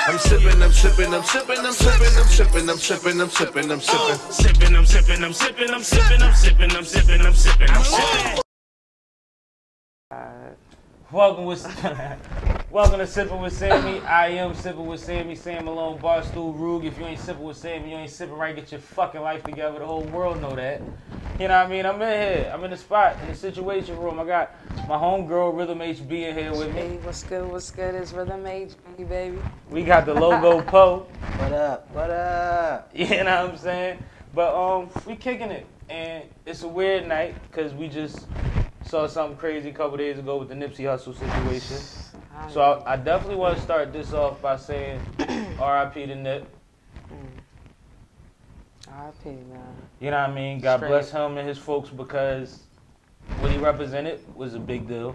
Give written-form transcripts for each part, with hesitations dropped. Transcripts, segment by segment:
I'm sipping, I'm sipping, I'm sipping, I'm sipping, I'm sipping, I'm sipping, I'm sipping, I'm sipping. Sipping, I'm sipping, I'm sipping, I'm sipping, I'm sipping, I'm sipping, I'm sipping, I'm sipping. Welcome to Sippin' with Sammie. I am Sippin' with Sammie, Sam Malone, Barstool, Rug. If you ain't sippin' with Sammie, you ain't sipping right. Get your fucking life together. The whole world know that. You know what I mean? I'm in here. I'm in the spot, in the situation room. I got my homegirl, rhythmhb, in here with me. Hey, what's good? What's good? It's rhythmhb, baby. We got the logo Po. What up? What up? You know what I'm saying? But we kicking it. And it's a weird night because we just saw something crazy a couple days ago with the Nipseyhussle situation. So I definitely want to start this off by saying R.I.P. to Nip. R.I.P. man. You know what I mean? God bless him and his folks, because what he represented was a big deal.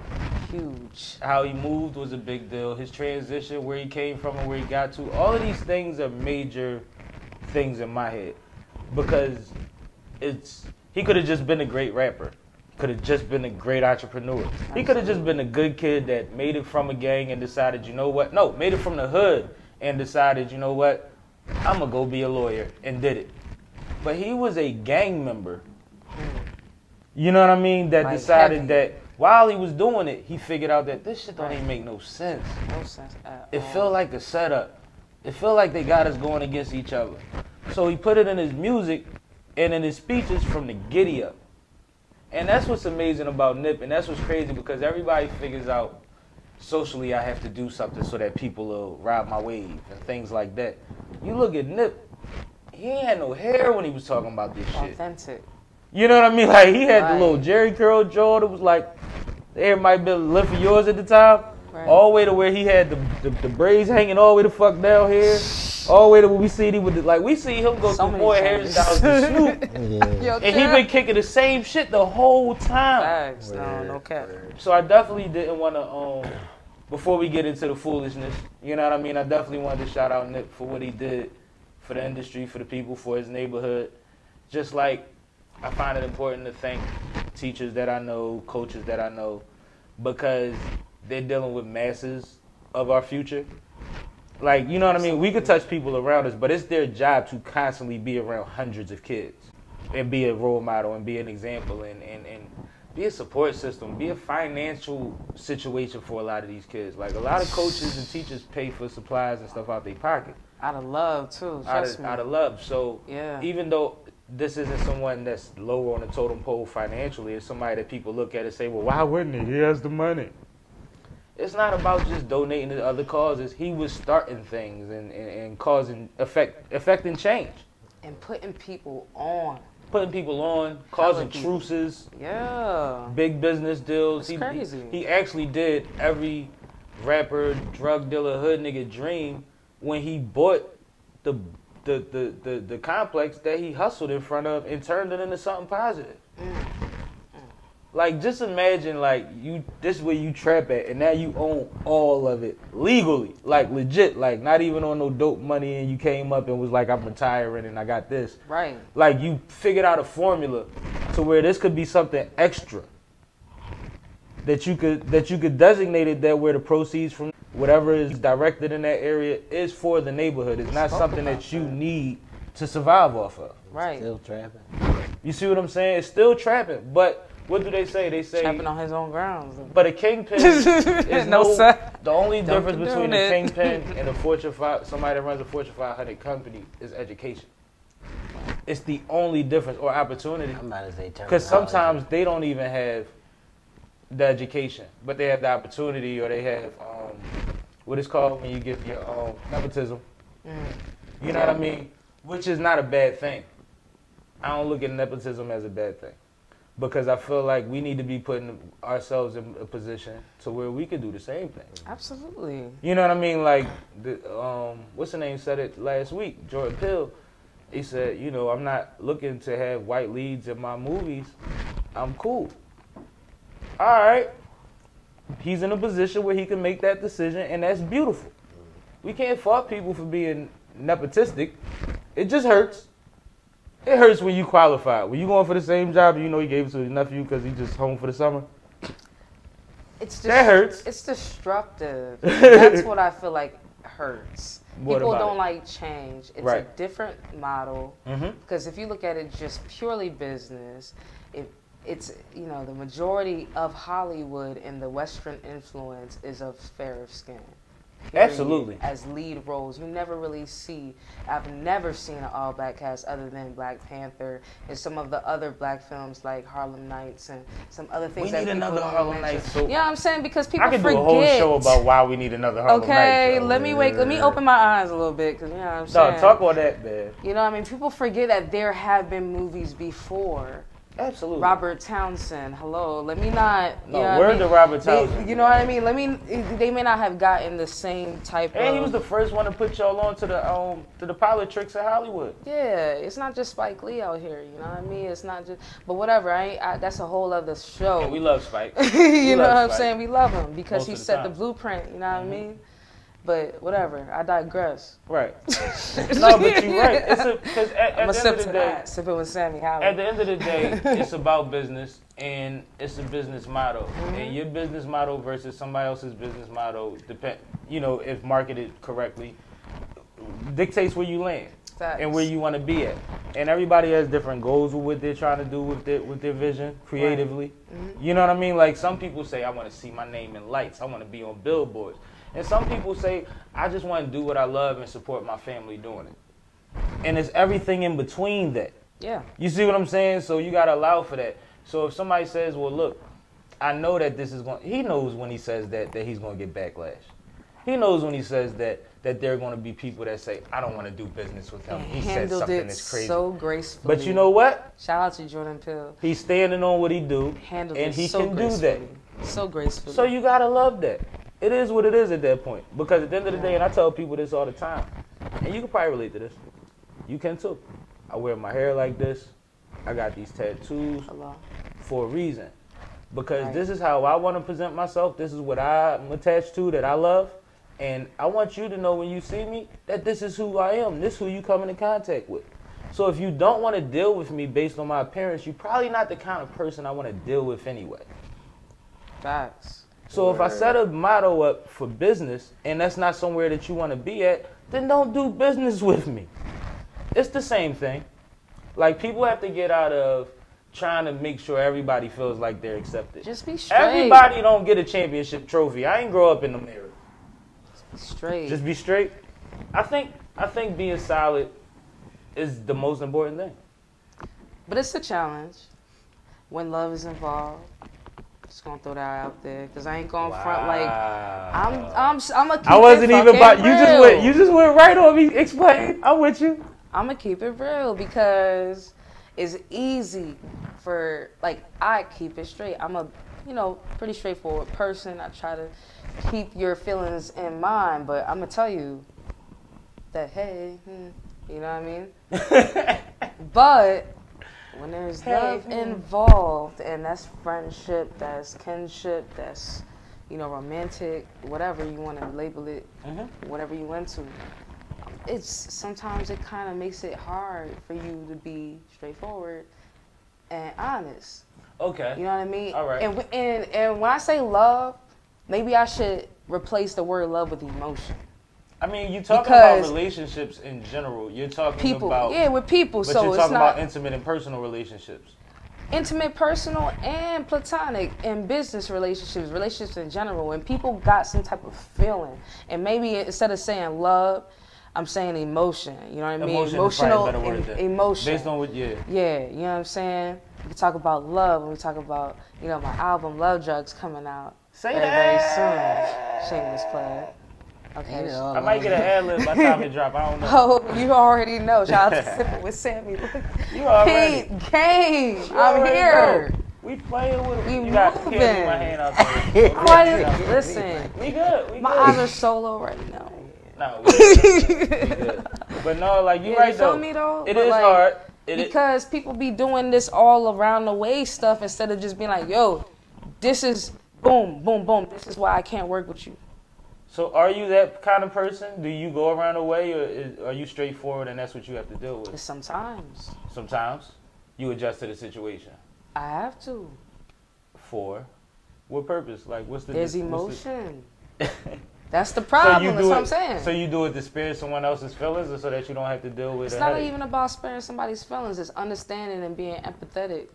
Huge. How he moved was a big deal. His transition, where he came from and where he got to. All of these things are major things in my head. Because he could have just been a great rapper. Could have just been a great entrepreneur. He could have just been a good kid that made it from a gang and decided, you know what? No, made it from the hood and decided, you know what? I'm going to go be a lawyer, and did it. But he was a gang member. You know what I mean? That like decided heavy. that while he was doing it, he figured out that this shit don't even make no sense. No sense at It all. felt like a setup. It felt like they got us going against each other. So he put it in his music and in his speeches from the giddy up. And that's what's amazing about Nip, and that's what's crazy, because everybody figures out socially I have to do something so that people will ride my wave and things like that. You look at Nip, he ain't had no hair when he was talking about this shit. Authentic. You know what I mean? Like, he had the Right. little Jerry curl jaw that was like, there might be a lift for yours at the time. Right. All the way to where he had the braids hanging all the way the fuck down here. All the way to where we see he would, like, we see him go So through many more changes. hairstyles than Snoop. Yo, And he been kicking the same shit the whole time. Facts. No cap. So I definitely didn't want to, before we get into the foolishness, you know what I mean? I definitely wanted to shout out Nip for what he did for the industry, for the people, for his neighborhood. Just like I find it important to thank teachers that I know, coaches that I know, because they're dealing with masses of our future. Like, you know what I mean? We could touch people around us, but it's their job to constantly be around hundreds of kids and be a role model and be an example and be a support system, be a financial situation for a lot of these kids. Like, a lot of coaches and teachers pay for supplies and stuff out their pocket. Out of love, too. Trust me. Out of love. So Yeah. even though this isn't someone that's lower on the totem pole financially, it's somebody that people look at and say, well, why wouldn't he? He has the money. It's not about just donating to other causes. He was starting things and causing affecting change. And putting people on. Putting people on, causing people. truces, Yeah. big business deals. It's crazy. He actually did every rapper, drug dealer, hood nigga dream when he bought the complex that he hustled in front of and turned it into something positive. Like, just imagine, like, this is where you trap at, and now you own all of it legally, like, legit, like, not even on no dope money, and you came up and was like, I'm retiring and I got this. Right. Like, you figured out a formula to where this could be something extra that you could designate it that where the proceeds from whatever is directed in that area is for the neighborhood. It's not something that you need to survive off of. Right. Still trapping. You see what I'm saying? It's still trapping, but what do they say? They say Trapping on his own grounds. but a kingpin is sir. the only Don't difference between condone a it. kingpin and a Fortune 5, somebody that runs a Fortune 500 company, is education. It's the only difference or opportunity. I'm about to say Because sometimes they don't even have the education, but they have the opportunity, or they have what it's called when you get your nepotism. You know what I mean? Which is not a bad thing. I don't look at nepotism as a bad thing, because I feel like we need to be putting ourselves in a position to where we can do the same thing. Absolutely. You know what I mean? Like, what's the name said it last week? Jordan Peele. He said, you know, I'm not looking to have white leads in my movies. I'm cool. All right. He's in a position where he can make that decision, and that's beautiful. We can't fault people for being nepotistic. It just hurts. It hurts when you qualify. When you going for the same job, you know he gave it to his nephew because he's just home for the summer. That hurts. It's destructive. That's what I feel like hurts. What People about don't it? like change. It's Right. a different model. Because if you look at it just purely business, it's, you know, the majority of Hollywood and the Western influence is of fairer skin. Period. Absolutely. As lead roles, you never really see. I've never seen an all-black cast other than Black Panther and some of the other black films like Harlem Nights and some other things. We that need people another don't Harlem mention. Nights. So You know what I'm saying? Because people I could forget. do a whole show about why we need another Harlem Nights. Okay, yo. let me open my eyes a little bit, because you know what I'm No, saying. talk on that, man. You know what I mean? People forget that there have been movies before. Absolutely. Robert Townsend, hello. Let me not. No, you know what I word mean? to Robert Townsend. You know what I mean? They may not have gotten the same type of. And he was the first one to put y'all on to the pilot tricks in Hollywood. Yeah, it's not just Spike Lee out here. You know what I mean? It's not just. But whatever. That's a whole other show. And we love Spike. You know love what I'm Spike. saying? We love him because Most he of the set the time. blueprint. You know what I mean? But whatever. I digress. Right. No, but you're right. Because at I'm the a end of sip the to day, that. Sipping with Sammie. at the end of the day, it's about business and it's a business model. And your business model versus somebody else's business model, if marketed correctly, dictates where you land. Facts. And where you want to be at. And everybody has different goals with what they're trying to do with their vision creatively. You know what I mean? Like some people say, I want to see my name in lights. I want to be on billboards. And some people say, I just want to do what I love and support my family doing it. And it's everything in between that. Yeah. You see what I'm saying? So you got to allow for that. So if somebody says, well, look, I know that this is going, he knows when he says that he's going to get backlash. He knows when he says that there are going to be people that say, I don't want to do business with him. He said Handled something it that's crazy. so gracefully. But you know what? Shout out to Jordan Peele. He's standing on what he do, Handled and it he so can do that. gracefully. So gracefully. So you got to love that. It is what it is at that point. Because at the end of the day, and I tell people this all the time, and you can probably relate to this. You can too. I wear my hair like this. I got these tattoos Hello. for a reason. Because Right. this is how I want to present myself. This is what I'm attached to, that I love. And I want you to know when you see me that this is who I am. This is who you come into contact with. So if you don't want to deal with me based on my appearance, you're probably not the kind of person I want to deal with anyway. Facts. So if I set a motto up for business and that's not somewhere that you want to be at, then don't do business with me. It's the same thing. Like people have to get out of trying to make sure everybody feels like they're accepted. Just be straight. Everybody don't get a championship trophy. I ain't grow up in them era. Straight. Just be straight. I think being solid is the most important thing. But it's a challenge when love is involved. Just gonna throw that out there because I ain't gonna front like I'm gonna keep I wasn't it even about. fucking You just went right on me. Explain. I'm with you. I'm gonna keep it real because it's easy for I keep it straight. I'm a pretty straightforward person. I try to keep your feelings in mind, but I'm gonna tell you that you know what I mean. But when there's love involved, and that's friendship, that's kinship, that's romantic, whatever you want to label it, whatever you into. Sometimes it kind of makes it hard for you to be straightforward and honest. Okay. You know what I mean? All right. And when I say love, maybe I should replace the word love with emotion. I mean, you're talking Because about relationships in general. You're talking people, about with people. But So you're it's talking not about intimate and personal relationships. intimate, personal, and platonic, and business relationships in general. And people got some type of feeling, and maybe instead of saying love, I'm saying emotion. You know what I mean? Emotion is Emotional, probably a better word than- emotion. Based on what, yeah. Yeah, you know what I'm saying? We can talk about love when we talk about, my album Love Drugs coming out very soon. Shameless plug. Okay. I might get an ad-lib by the time it drop. I don't know. Oh, you already know. Shout out to Sippin' with Sammie. You already. Pete Game. You I'm already here. know. We playing with it. We You got moving. can't leave my hand out there. Listen, We good. my eyes are solo right now. No, we good. But no, like you right you feel though. me though? It But, is hard. Because people be doing this all around the way stuff instead of just being like, yo, this is boom, boom, boom. This is why I can't work with you. So are you that kind of person? Do you go around the way, or are you straightforward and that's what you have to deal with? Sometimes Sometimes you adjust to the situation. I have to. For what purpose? Like what's the There's emotion. That's the problem. That's what I'm saying. So you do it to spare someone else's feelings, or so that you don't have to deal with it? It's not even about sparing somebody's feelings. It's understanding and being empathetic.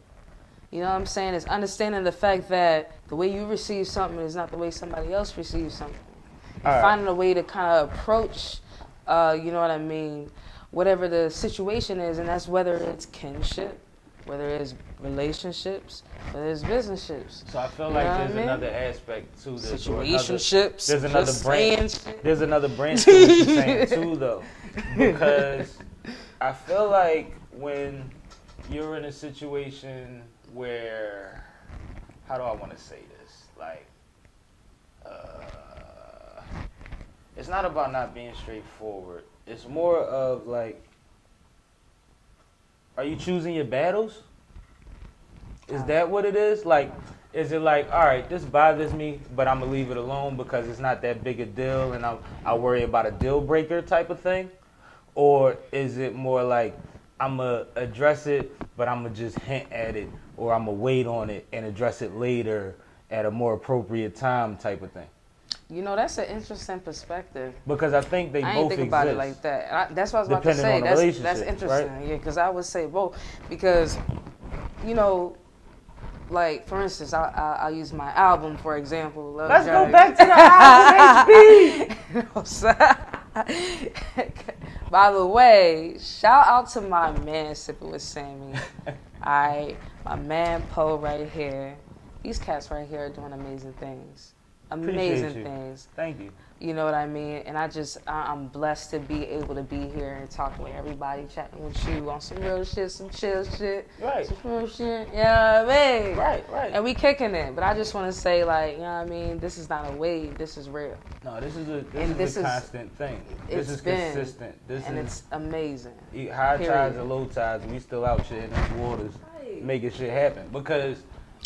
You know what I'm saying? It's understanding the fact that the way you receive something is not the way somebody else receives something. And finding a way to kind of approach, you know what I mean, whatever the situation is, and that's whether it's kinship, whether it's relationships, whether it's businesships. So I feel like there's another aspect to this. Situationships. There's another branch. There's another branch to what you're saying too, though, because I feel like when you're in a situation where, how do I want to say this? Like, it's not about not being straightforward. It's more of like, are you choosing your battles? Is that what it is? Like, is it like, all right, this bothers me, but I'm going to leave it alone because it's not that big a deal and I'll worry about a deal breaker type of thing? Or is it more like, I'm going to address it, but I'm going to just hint at it, or I'm going to wait on it and address it later at a more appropriate time type of thing? You know, that's an interesting perspective. Because I think they both exist. I didn't think about it like that. That's what I was about to say. That's interesting. Right? Yeah, because I would say both. Because, you know, like, for instance, I'll use my album, for example. Let's go back to the album, HB! By the way, shout out to my man, Sippin' with Sammie. My man Po right here. These cats right here are doing amazing things. Amazing things. Thank you. You know what I mean? And I'm blessed to be able to be here and talking with everybody, chatting with you on some real shit, some chill shit. Right. Some real shit. You know what I mean? Right. And we kicking it. But I just want to say, like, you know what I mean? This is not a wave. This is real. No, this is a constant thing. This is consistent. It's amazing. High tides and low tides, we still out shit in these waters making shit happen. Because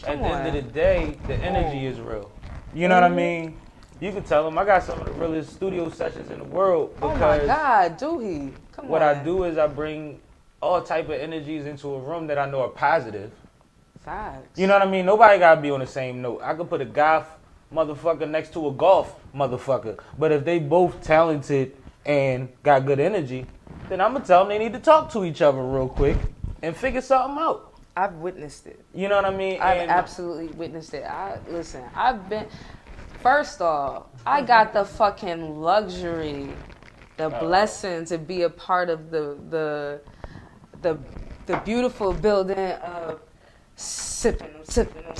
at the end of the day, the energy is real. You know what I mean? You can tell them I got some of the realest studio sessions in the world. Because oh my God, do he? Come on. What I do is I bring all type of energies into a room that I know are positive. Facts. You know what I mean? Nobody gotta be on the same note. I could put a goth motherfucker next to a golf motherfucker. But if they both talented and got good energy, then I'm gonna tell them they need to talk to each other real quick and figure something out. I've witnessed it. You know what I mean? I've absolutely witnessed it. First off, I got the fucking luxury, the blessing to be a part of the beautiful building of sipping. Shout out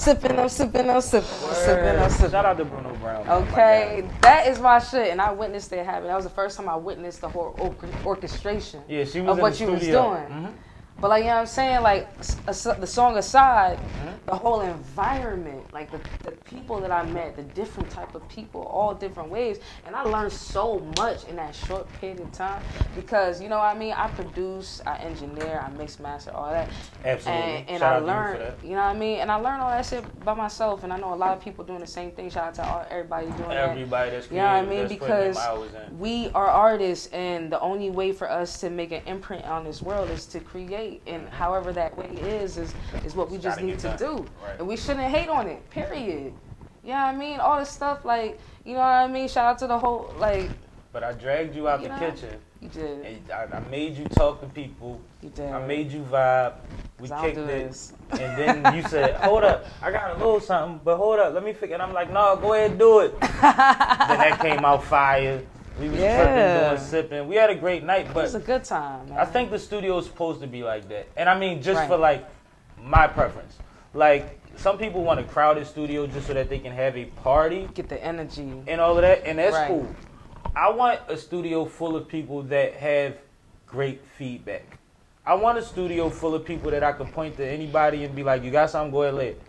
to Bruno Brown. Okay, that is my shit, and I witnessed it happen. That was the first time I witnessed the whole orchestration of what you was doing. Mm-hmm. But like, you know what I'm saying? Like, the song aside, the whole environment, like the people that I met, the different type of people, all different ways. And I learned so much in that short period of time because, you know what I mean? I produce, I engineer, I mix, master, all that. Absolutely. And I learned, you know what I mean? And I learned all that shit by myself. And I know a lot of people doing the same thing. Shout out to everybody doing that. Everybody that's creative. You know what I mean? Because we are artists, and the only way for us to make an imprint on this world is to create. And however that way is what we just need to do. Right. And we shouldn't hate on it, period. You know what I mean? All this stuff, like, you know what I mean? Shout out to the whole, like... But I dragged you out the kitchen. You did. And I made you talk to people. You did. I made you vibe. We kicked it. And then you said, hold up, I got a little something, but hold up, let me figure. And I'm like, no, go ahead and do it. Then that came out fire. We was tripping, doing sipping. We had a great night, but it was a good time, man. I think the studio is supposed to be like that. And I mean, just for like my preference. Like, some people want a crowded studio just so that they can have a party. Get the energy. And all of that, and that's cool. I want a studio full of people that have great feedback. I want a studio full of people that I can point to anybody and be like, you got something, go ahead, lay it.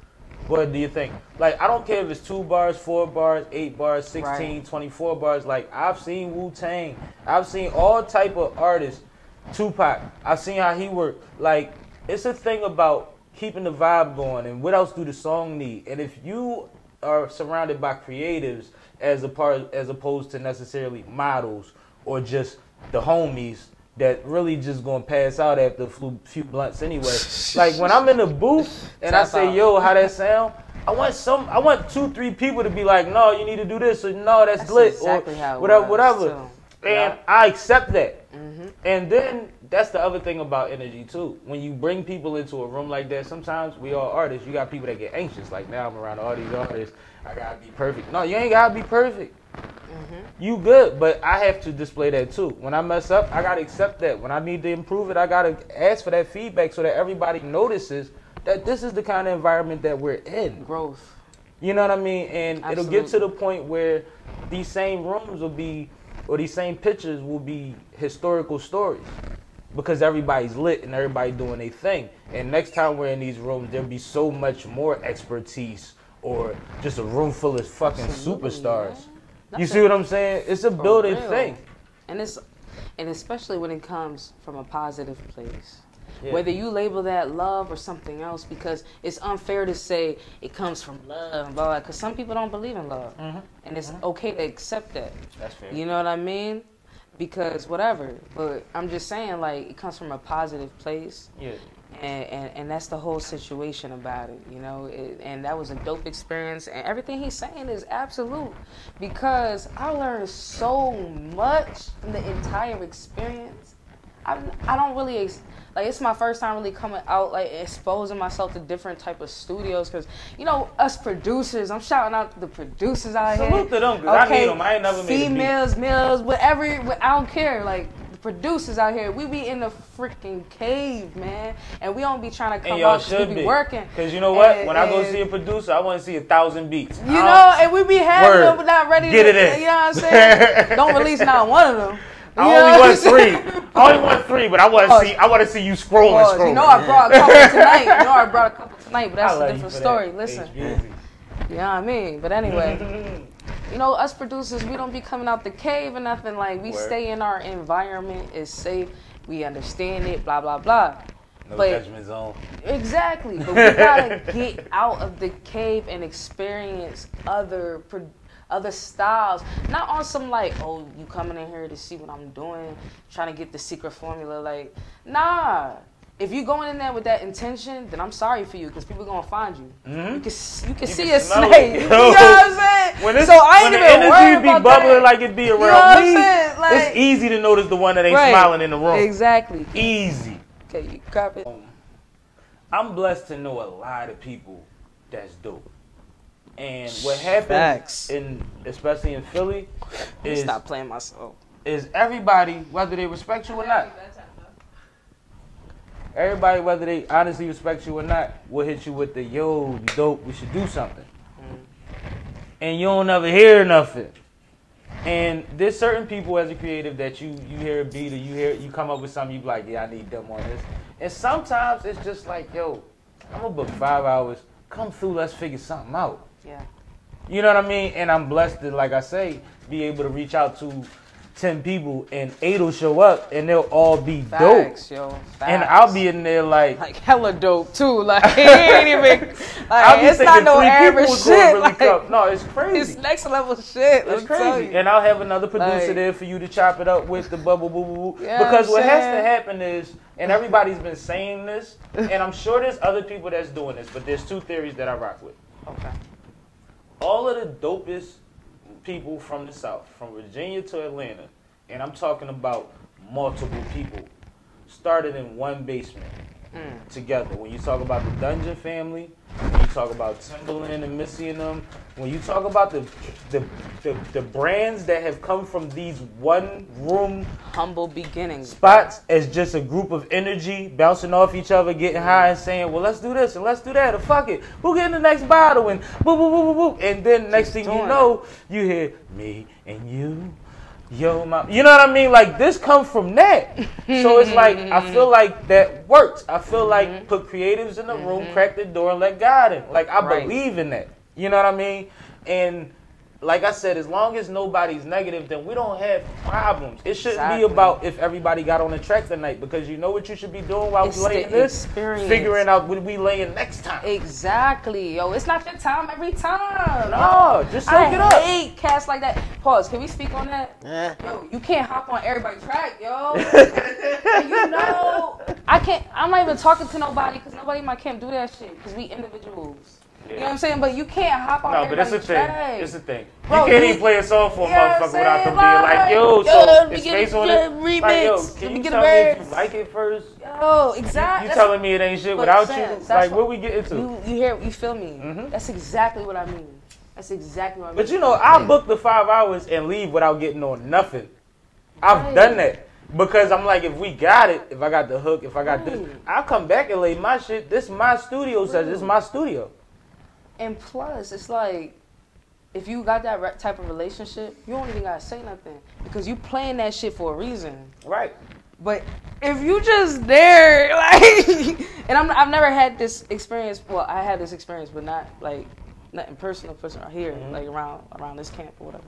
What do you think? Like, I don't care if it's 2 bars, 4 bars, 8 bars, 16, 24 bars. Like, I've seen Wu-Tang. I've seen all type of artists. Tupac. I've seen how he worked. Like, it's a thing about keeping the vibe going, and what else do the song need? And if you are surrounded by creatives as opposed to necessarily models or just the homies, that really just gonna pass out after a few blunts anyway. Like when I'm in the booth and I say, yo, how that sound? I want 2-3 people to be like, no, you need to do this, or no, that's lit, exactly or how it whatever. was, And I accept that. And then that's the other thing about energy too. When you bring people into a room like that, sometimes we all artists, you got people that get anxious. Like now I'm around all these artists, I gotta be perfect. No, you ain't gotta be perfect. You good, but I have to display that too. When I mess up, I gotta accept that. When I need to improve it, I gotta ask for that feedback so that everybody notices that this is the kind of environment that we're in. Growth. You know what I mean? And Absolutely. it'll get to the point where these same rooms will be, or these same pictures will be historical stories. Because everybody's lit and everybody doing their thing. And next time we're in these rooms, there'll be so much more expertise or just a room full of fucking superstars. You see what I'm saying? It's a building thing. And especially when it comes from a positive place. Yeah. Whether you label that love or something else, because it's unfair to say it comes from love, and blah, blah, because some people don't believe in love. And it's okay to accept that. That's fair. You know what I mean? Because whatever. But I'm just saying, like, it comes from a positive place. Yeah. And that's the whole situation about it, you know. And that was a dope experience. And everything he's saying is absolute. Because I learned so much from the entire experience. I don't really... Like, it's my first time really coming out, like, exposing myself to different type of studios. Because, you know, us producers, I'm shouting out the producers out here. Salute to them, because I need them. I ain't never made a beat. Females, males, whatever, I don't care. Like, the producers out here, we be in the freaking cave, man. And we don't be trying to come out because we be working. Because you know what? When I go see a producer, I want to see 1,000 beats. You know, and we be having them, but not ready to get it in. You know what I'm saying? Don't release not one of them. I only want three, but I want to see you scrolling. You know I brought a couple tonight. But that's a different story. Listen. You know what I mean? But anyway, you know, us producers, we don't be coming out the cave or nothing. Like, we stay in our environment. It's safe. We understand it, blah, blah, blah. No judgment zone. Exactly. But we gotta get out of the cave and experience other styles. Not on some like, oh, you coming in here to see what I'm doing, trying to get the secret formula. Like, nah. If you going in there with that intention, then I'm sorry for you, because people gonna find you. You can see a snake. You know what I'm saying? So I ain't even worried about be bubbling that. like it be around you know what me. I'm saying? Like, it's easy to notice the one that ain't smiling in the room. Exactly. Easy. Okay, you cop it. I'm blessed to know a lot of people that's dope. And what happens especially in Philly is stop playing myself. Is everybody, whether they respect you or not, everybody, whether they honestly respect you or not, will hit you with the, yo, you dope, we should do something. And you don't ever hear nothing. And there's certain people as a creative that you hear a beat or you come up with something, you be like, yeah, I need them on this. And sometimes it's just like, yo, I'm gonna book 5 hours, come through, let's figure something out. Yeah. You know what I mean? And I'm blessed to, like I say, be able to reach out to 10 people and 8 will show up and they'll all be dope. Yo. Facts. And I'll be in there like hella dope too. Like, he ain't even like, it's not no average shit. Really like, no, it's crazy. It's next level shit. It's crazy. And I'll have another producer there for you to chop it up with the bubble boo boo boo. Because what has to happen is, and everybody's been saying this, and I'm sure there's other people that's doing this, but there's 2 theories that I rock with. Okay. All of the dopest people from the South, from Virginia to Atlanta, and I'm talking about multiple people, started in one basement together. When you talk about the Dungeon family, when you talk about Timberland and Missy and them, when you talk about the brands that have come from these one room humble beginnings spots as just a group of energy bouncing off each other, getting high and saying, well, let's do this and let's do that, or fuck it, who getting the next bottle, and boo boo boo boo boo, and then next thing you know, you hear me and you, yo, my, you know what I mean? Like, this comes from that. So it's like, I feel like that works. I feel like put creatives in the room, crack the door, and let God in. Like, I believe in that. You know what I mean? And like I said, as long as nobody's negative, then we don't have problems. It shouldn't be about if everybody got on the track tonight, because you know what you should be doing while we laying this? Figuring out what we laying next time. Exactly. Yo, it's not your time every time. No, just soak it up. I hate cats like that. Pause. Can we speak on that? Yo, you can't hop on everybody's track, yo. I'm not even talking to nobody because nobody in my camp do that shit because we individuals. You know what I'm saying? But you can't hop on No, but it's a everybody's thing. track. It's a thing. Bro, you can't even play a song for a you know what I'm motherfucker without them saying? being like, yo, Like, so let me it's get based a on it. remix. Like, yo, Let can me you get a tell me if verse. you like it first? Yo, exactly. You telling me it ain't shit But without Sam, you? that's Like, what what we get into? You feel me? Mhm. That's exactly what I mean. That's exactly what I mean. But you know, I'll book the 5 hours and leave without getting on nothing. I've Right. done that. Because I'm like, if we got it, if I got the hook, if I got this, Right. I'll come back and lay my shit. This is my studio session. This is my studio. And plus, it's like, if you got that type of relationship, you don't even gotta say nothing because you playing that shit for a reason. Right. But if you just there, like, and I've never had this experience. Well, I had this experience, but not in personal here, like around this camp or whatever.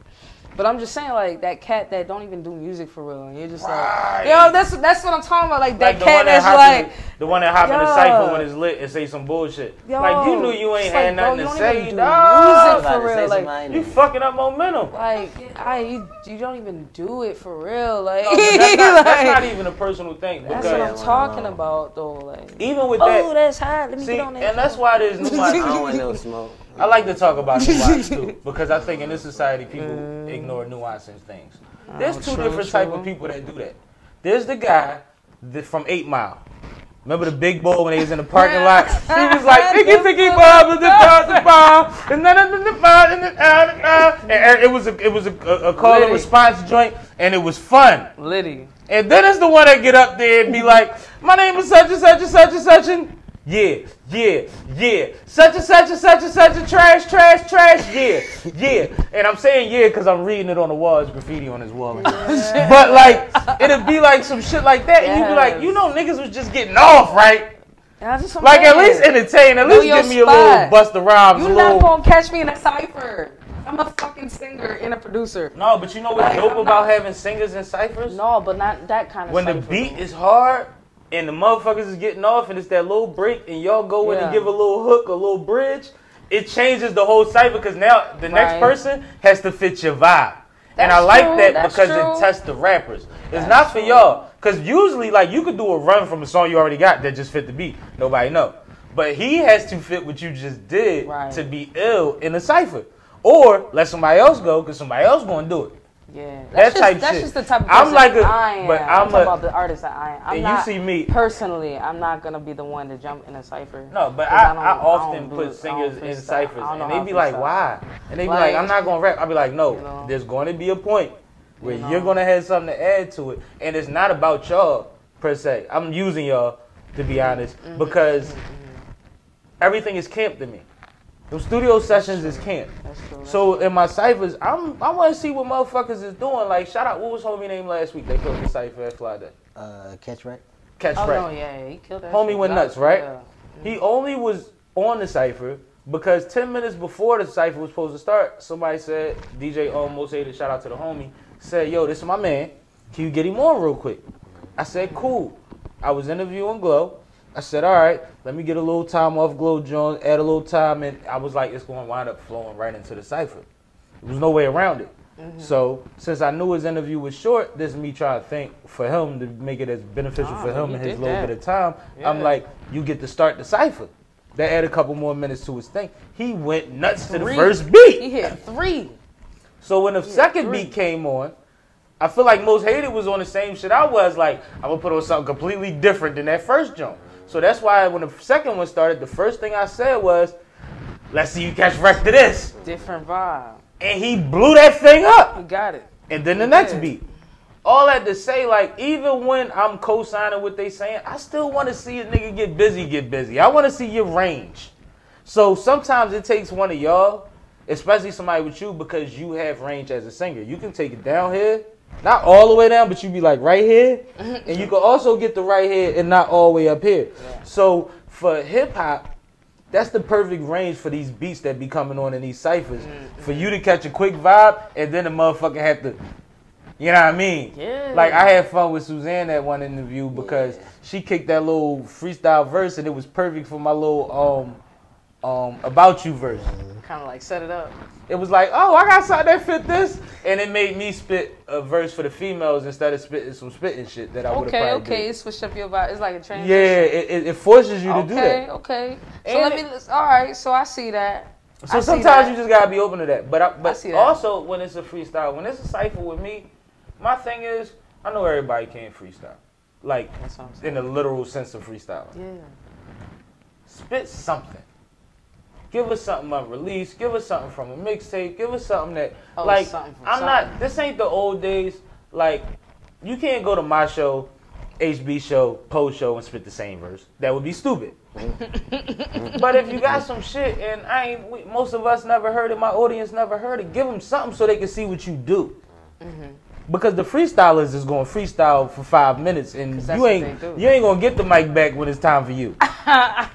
But I'm just saying, like, that cat that don't even do music for real, and you're just Right. like, yo, that's what I'm talking about. Like that the cat one that that's hop like, the one that hop in the yo. cypher when it's lit and say some bullshit. yo, Like you knew you ain't it's had like, bro, nothing to you say. don't even do dawg. music for real. Like, You fucking up momentum. like you don't even do it for real. Like, No, but that's like, not even a personal thing. that's Because what I'm talking about, though. Like, even with oh, that, that's hot. Let me see, get on that. and that's why there's I don't nuance. want no smoke. I like to talk about nuance too, because I think in this society people ignore nuance in things. There's two different type of people that do that. There's the guy from 8 Mile. Remember the big boy when he was in the parking lot? He was like, "Figgy Bob, and it was a call and response joint, and it was fun. Liddy. And then it's the one that get up there and be like, "My name is such and such and such and such and yeah, such and such and such and such and trash, yeah." And I'm saying yeah because I'm reading it on the wall. It's graffiti on his wall. But like, it'd be like some shit like that, and you'd be like, you know, niggas was just getting off, right? Like at least entertain, at least give me a little Busta Rhymes, You're not gonna catch me in a cipher. I'm a fucking singer and a producer. No, but you know what's dope about having singers in ciphers? No, but not that kind of When cipher. the beat is hard and the motherfuckers is getting off and it's that little break and y'all go in and give a little hook, a little bridge, it changes the whole cipher because now the next person has to fit your vibe. And I like that because it tests the rappers. It's not for y'all. Because usually, like, you could do a run from a song you already got that just fit the beat. Nobody know. But he has to fit what you just did to be ill in a cipher. Or let somebody else go because somebody else going to do it. Yeah, That's just the type of person I am. But I'm talking about the artist that I am. I'm and not, you see me. Personally, I'm not going to be the one to jump in a cipher. No, but I often put singers in ciphers and they be like, why? And they be like, I'm not going to rap. I be like, no, there's going to be a point where you're going to have something to add to it. And it's not about y'all, per se. I'm using y'all, to be honest, because everything is camp to me. The studio sessions is camp. So in my ciphers, I want to see what motherfuckers is doing. Like, shout out, what was homie name last week? They killed the cipher at Fly Day. Catch Rack. Catch Oh, Rack. no, yeah, he killed that Homie shit. went nuts, right? Yeah. He only was on the cipher because 10 minutes before the cipher was supposed to start, somebody said, DJ Almost Hated, shout out to the homie, said, yo, this is my man. Can you get him on real quick? I said, cool. I was interviewing Glow. I said, all right, let me get a little time off Glow Jones, add a little time, and I was like, it's going to wind up flowing right into the cipher. There was no way around it. So since I knew his interview was short, this is me trying to think for him to make it as beneficial for him and his little bit of time. I'm like, you get to start the cipher. That add a couple more minutes to his thing. He went nuts to the first beat. He hit 3. So when the second beat came on, I feel like Most Hated was on the same shit I was. Like, I'm going to put on something completely different than that first jump. So that's why when the second one started, the first thing I said was, let's see you catch wreck to this. Different vibe. And he blew that thing up. He got it. And then the next beat. All that to say, like, even when I'm co-signing what they saying, I still want to see a nigga get busy. I want to see your range. So sometimes it takes one of y'all, especially somebody with you, because you have range as a singer. You can take it down here. Not all the way down, but you be like right here. And you can also get the right here and not all the way up here. Yeah. So for hip hop, that's the perfect range for these beats that be coming on in these ciphers. For you to catch a quick vibe and then the motherfucker have to, you know what I mean? Yeah. Like I had fun with Suzanne that one interview because she kicked that little freestyle verse and it was perfect for my little About You verse. Kind of like set it up. It was like, oh, I got something that fit this, and it made me spit a verse for the females instead of spitting some spitting shit that I would have probably did. It switched up your vibe. It's like a transition. Yeah, it forces you to do that. Okay. So And all right. So I see that. So sometimes you just gotta be open to that. But I see that. also when it's a freestyle, when it's a cipher with me, my thing is I know everybody can't freestyle, like That's what I'm saying. in the literal sense of freestyle. Yeah. Spit something. Give us something unreleased. Give us something from a mixtape. Give us something that Something from I'm not. This ain't the old days. Like you can't go to my show, HB show, Po show, and spit the same verse. That would be stupid. But if you got some shit and most of us never heard it, my audience never heard it, give them something so they can see what you do. Mm-hmm. Because the freestylers is going to freestyle for 5 minutes and you ain't going to get the mic back when it's time for you.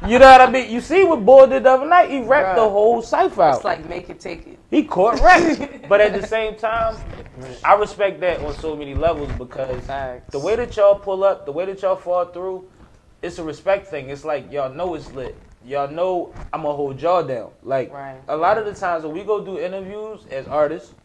You know what I mean? You see what Boy did the other night? He rapped the whole cipher out. It's like make it, take it. He caught wreck. But at the same time, I respect that on so many levels because the way that y'all pull up, the way that y'all fall through, it's a respect thing. It's like y'all know it's lit. Y'all know I'm going to hold y'all down. Like a lot of the times when we go do interviews as artists,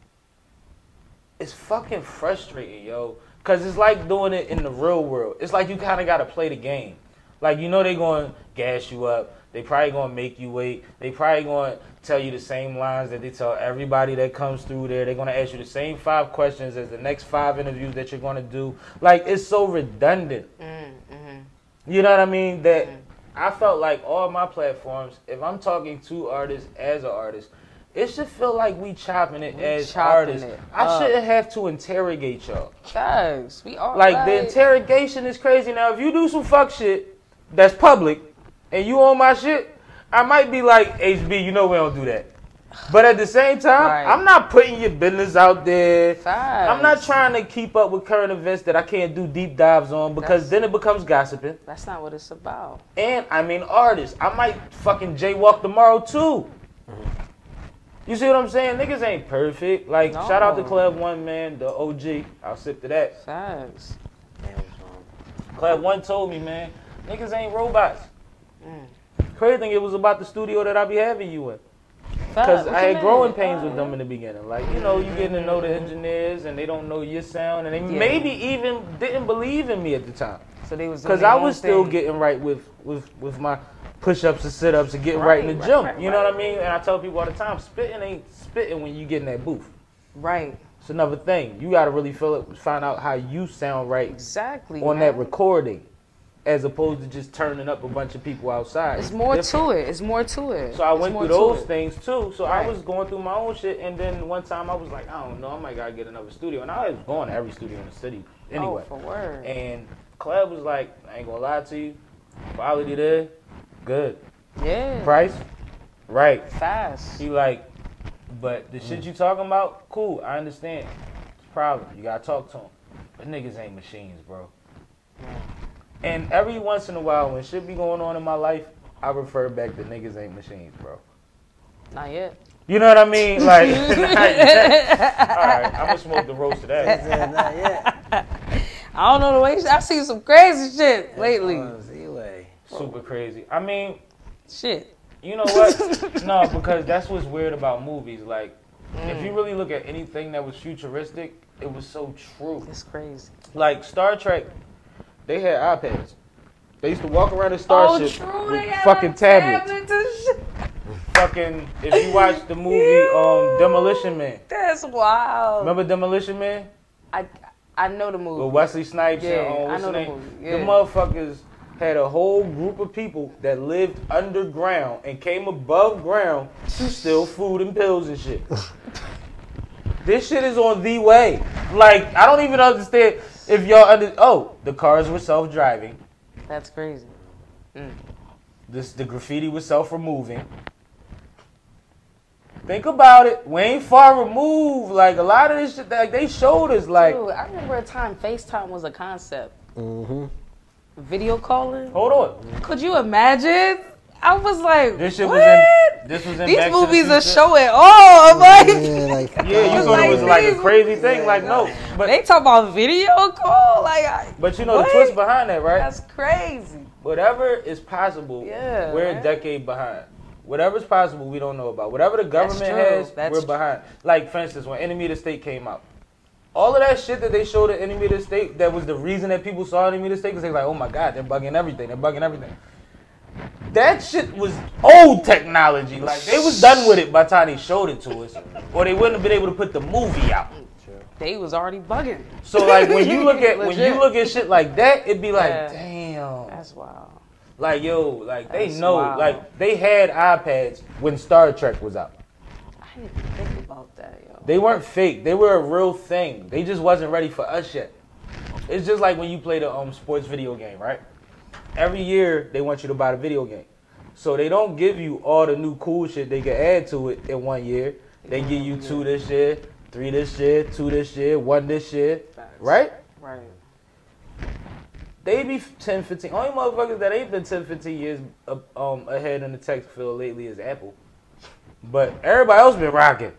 it's fucking frustrating, yo. Because it's like doing it in the real world. It's like you kind of got to play the game. Like, you know they going to gas you up. They probably going to make you wait. They probably going to tell you the same lines that they tell everybody that comes through there. They're going to ask you the same 5 questions as the next 5 interviews that you're going to do. Like, it's so redundant. You know what I mean? That I felt like all my platforms, if I'm talking to artists as an artist, it should feel like we chopping it as artists. I shouldn't have to interrogate y'all. Guys, we are like the interrogation is crazy. Now, if you do some fuck shit that's public and you on my shit, I might be like, HB, you know we don't do that. But at the same time, I'm not putting your business out there. I'm not trying to keep up with current events that I can't do deep dives on because then it becomes gossiping. That's not what it's about. And I mean artists. I might fucking jaywalk tomorrow too. You see what I'm saying? Niggas ain't perfect. Like, shout out to Club 1, man, the OG. I'll sip to that. Facts. Club 1 told me, man, niggas ain't robots. Crazy thing, it was about the studio that I be having you in. Because I had growing pains with them in the beginning. Like, you know, you getting to know the engineers and they don't know your sound. And they maybe even didn't believe in me at the time. So they was because I was still getting right with my push-ups and sit-ups and getting right in the gym. You know what I mean? And I tell people all the time, spitting ain't spitting when you get in that booth. Right. It's another thing. You got to really feel it, find out how you sound right on that recording, as opposed to just turning up a bunch of people outside. It's more to it. It's more to it. So I went through those things too. So I was going through my own shit, and then one time I was like, I don't know, I might gotta get another studio. And I was going to every studio in the city anyway. Oh, for word. And Club was like, I ain't gonna lie to you, quality there, good. Yeah. Price, right. Fast. He like, but the shit you talking about, cool, I understand. It's a problem. You gotta talk to them. But niggas ain't machines, bro. And every once in a while, when shit be going on in my life, I refer back to niggas ain't machines, bro. Not yet. You know what I mean? Like, not yet. All right, I'm gonna smoke the roast of that. Not yet. I don't know the way. I've seen some crazy shit lately. Super crazy. I mean, shit. You know what? No, because that's what's weird about movies. Like, if you really look at anything that was futuristic, it was so true. It's crazy. Like Star Trek, they had iPads. They used to walk around the starship with fucking tablets. Fucking, if you watch the movie Demolition Man. That's wild. Remember Demolition Man? I know the movie. With Wesley Snipes and I know the movie. Yeah. The motherfuckers had a whole group of people that lived underground and came above ground to steal food and pills and shit. This shit is on the way. Like, I don't even understand if y'all the cars were self-driving. That's crazy. The graffiti was self-removing. Think about it. We ain't far removed. Like, a lot of this shit, like, they showed us, like... Dude, I remember a time FaceTime was a concept. Video calling. Hold on. Could you imagine? I was like, this shit what? This was in These Back to the movies are Future. showing all. I'm like, you thought it was like a crazy thing. Like, no. But they talk about video call. Like, but you know the twist behind that, right? That's crazy. Whatever is possible, Yeah, we're a decade behind. Whatever's possible, we don't know about. Whatever the government has, we're behind. Like, for instance, when Enemy of the State came out, all of that shit that they showed at Enemy of the State, that was the reason that people saw Enemy of the State, because they were like, oh my God, they're bugging everything. That shit was old technology. Like, they was done with it by the time they showed it to us. Or they wouldn't have been able to put the movie out. They was already bugging. So, like, when you look at shit like that, it'd be like, damn. That's wild. Like, yo, like, they know. Wild. Like, they had iPads when Star Trek was out. I didn't even think about that, yo. They weren't fake. They were a real thing. They just wasn't ready for us yet. It's just like when you play the sports video game, right? Every year, they want you to buy the video game. So they don't give you all the new cool shit they can add to it in 1 year. They give you 2 this year, 3 this year, 2 this year, 1 this year. Facts. Right? Right. They be 10, 15. Only motherfuckers that ain't been 10, 15 years ahead in the tech field lately is Apple. But everybody else been rocking.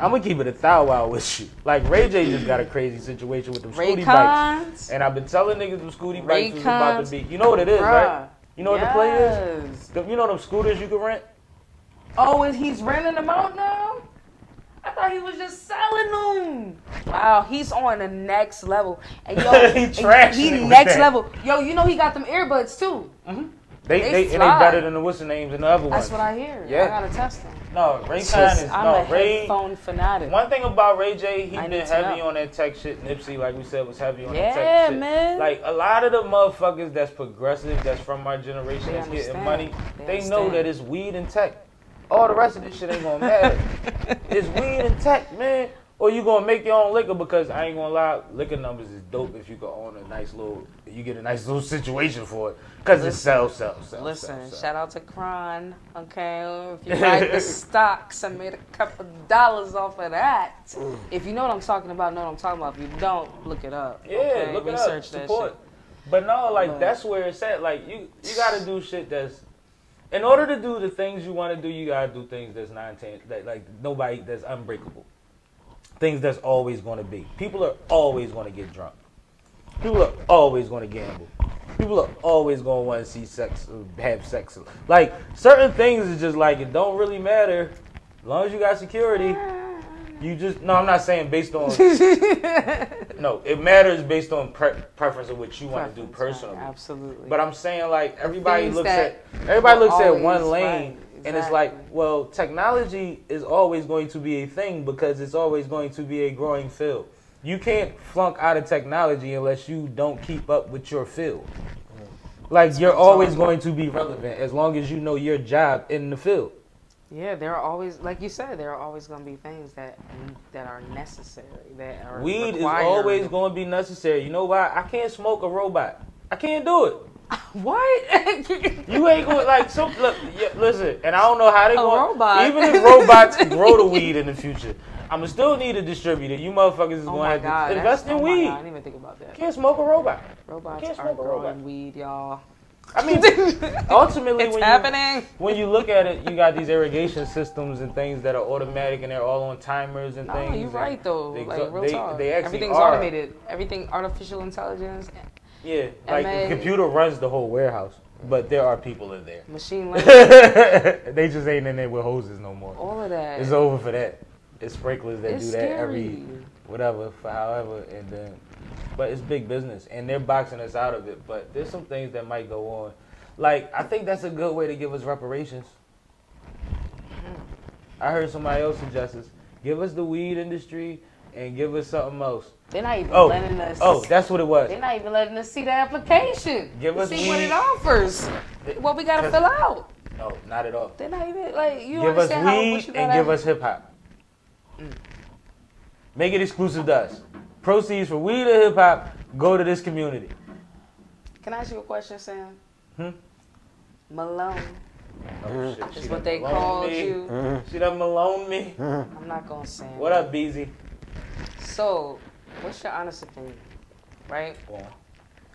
I'm gonna keep it 1,000 with you. Like, Ray J just got a crazy situation with them Scooty bikes. And I've been telling niggas them Scooty bikes was about to be. You know what it is, right? You know what the play is? You know them scooters you can rent? Oh, and he's renting them out now? I thought he was just selling them. Wow, he's on the next level. And yo, he next level. Yo, you know he got them earbuds too. Mm-hmm. They better than the what's the names and the other ones. That's what I hear. Yeah. I gotta test them. No, Ray Khan is I'm a headphone fanatic. One thing about Ray J, he been heavy on that tech shit. Nipsey, like we said, was heavy on that tech shit. Yeah, man. Like, a lot of the motherfuckers that's progressive, that's from our generation, that's getting money, they know that it's weed and tech. All the rest of this shit ain't gonna matter. It's weed and tech, man. Or you gonna make your own liquor, because I ain't gonna lie, liquor numbers is dope if you can own a nice little, you get a nice little situation for it. Because it sells. Listen, shout out to Kron, okay? If you like the stocks, I made a couple dollars off of that. If you know what I'm talking about, know what I'm talking about. If you don't, look it up. Yeah, okay? look it up. Research Support. That shit. But no, like, that's where it's at. Like, you gotta do shit that's, in order to do the things you want to do, you gotta do things that's nobody, that's unbreakable. Things that's always going to be. People are always going to get drunk. People are always going to gamble. People are always going to want to see sex, have sex. Like, certain things is just like, it don't really matter. As long as you got security, you just, no, I'm not saying based on, no, it matters based on preference of what you want to do personally. Right, absolutely. But I'm saying, like, everybody looks at one lane. Right. Exactly. And it's like, well, technology is always going to be a thing, because it's always going to be a growing field. You can't flunk out of technology unless you don't keep up with your field. Like, you're always going to be relevant as long as you know your job in the field. Yeah, there are always, like you said, there are always going to be things that are necessary, that are Weed required. Is always going to be necessary. You know why? I can't smoke a robot. I can't do it. What? You ain't going, like, so, look, listen, and I don't know how they going. Robot. Even if robots grow the weed in the future, I'm going to still need a distributor. You motherfuckers is going to have to invest in weed. I didn't even think about that. Can't smoke a robot. Robots are growing weed, y'all. I mean, ultimately, it's when you look at it, you got these irrigation systems and things that are automatic, and they're all on timers and things. No, you're right, though. Like, real talk. Everything's are automated. Everything, artificial intelligence. Yeah, like the computer runs the whole warehouse, but there are people in there. Machine learning. They just ain't in there with hoses no more. All of that. It's over for that. It's sprinklers that do that scary. Every whatever for however, and then, but it's big business, and they're boxing us out of it. But there's some things that might go on. Like, I think that's a good way to give us reparations. I heard somebody else suggest this. Give us the weed industry and give us something else. They're not even letting us. Oh, that's what it was. They're not even letting us see the application. Give us see what it offers. What we gotta fill out. No, not at all. They're not even like you. Give us weed and give us hip hop. Mm. Make it exclusive to us. Proceeds for weed or hip hop go to this community. Can I ask you a question, Sam? Oh, Malone. shit. Is what they called you. She done Malone me. I'm not gonna say. What up, Beezy? So, what's your honest opinion, right? Yeah.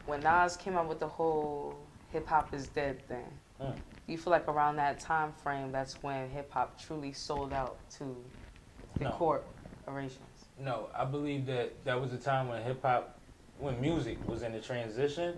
When Nas came out with the whole hip hop is dead thing, do you feel like around that time frame, that's when hip hop truly sold out to the corporations? No, I believe that was a time when hip hop, when music was in the transition,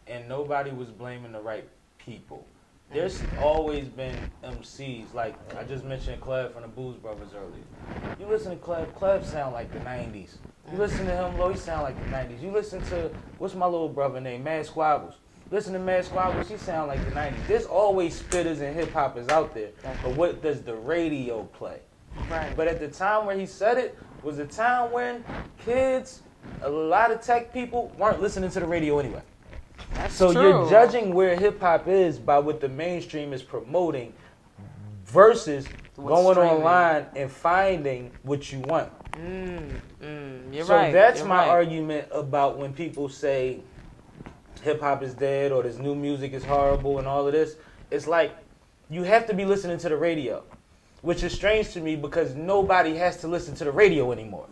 and nobody was blaming the right people. There's always been MCs, like I just mentioned Cleb from the Booze Brothers earlier. You listen to Cleb sound like the 90s. You listen to him, Lo, he sound like the 90s. You listen to, what's my little brother name, Mad Squabbles. Listen to Mad Squabbles, he sound like the 90s. There's always spitters and hip-hoppers out there, but what does the radio play? Right. But at the time where he said it, was a time when kids, a lot of tech people weren't listening to the radio anyway. That's So true. you're judging where hip hop is by what the mainstream is promoting versus going streaming. online and finding what you want. You're So right. that's You're my right. argument about when people say hip hop is dead or this new music is horrible and all of this. It's like you have to be listening to the radio, which is strange to me because nobody has to listen to the radio anymore.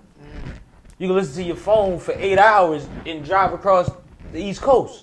You can listen to your phone for 8 hours and drive across the East Coast.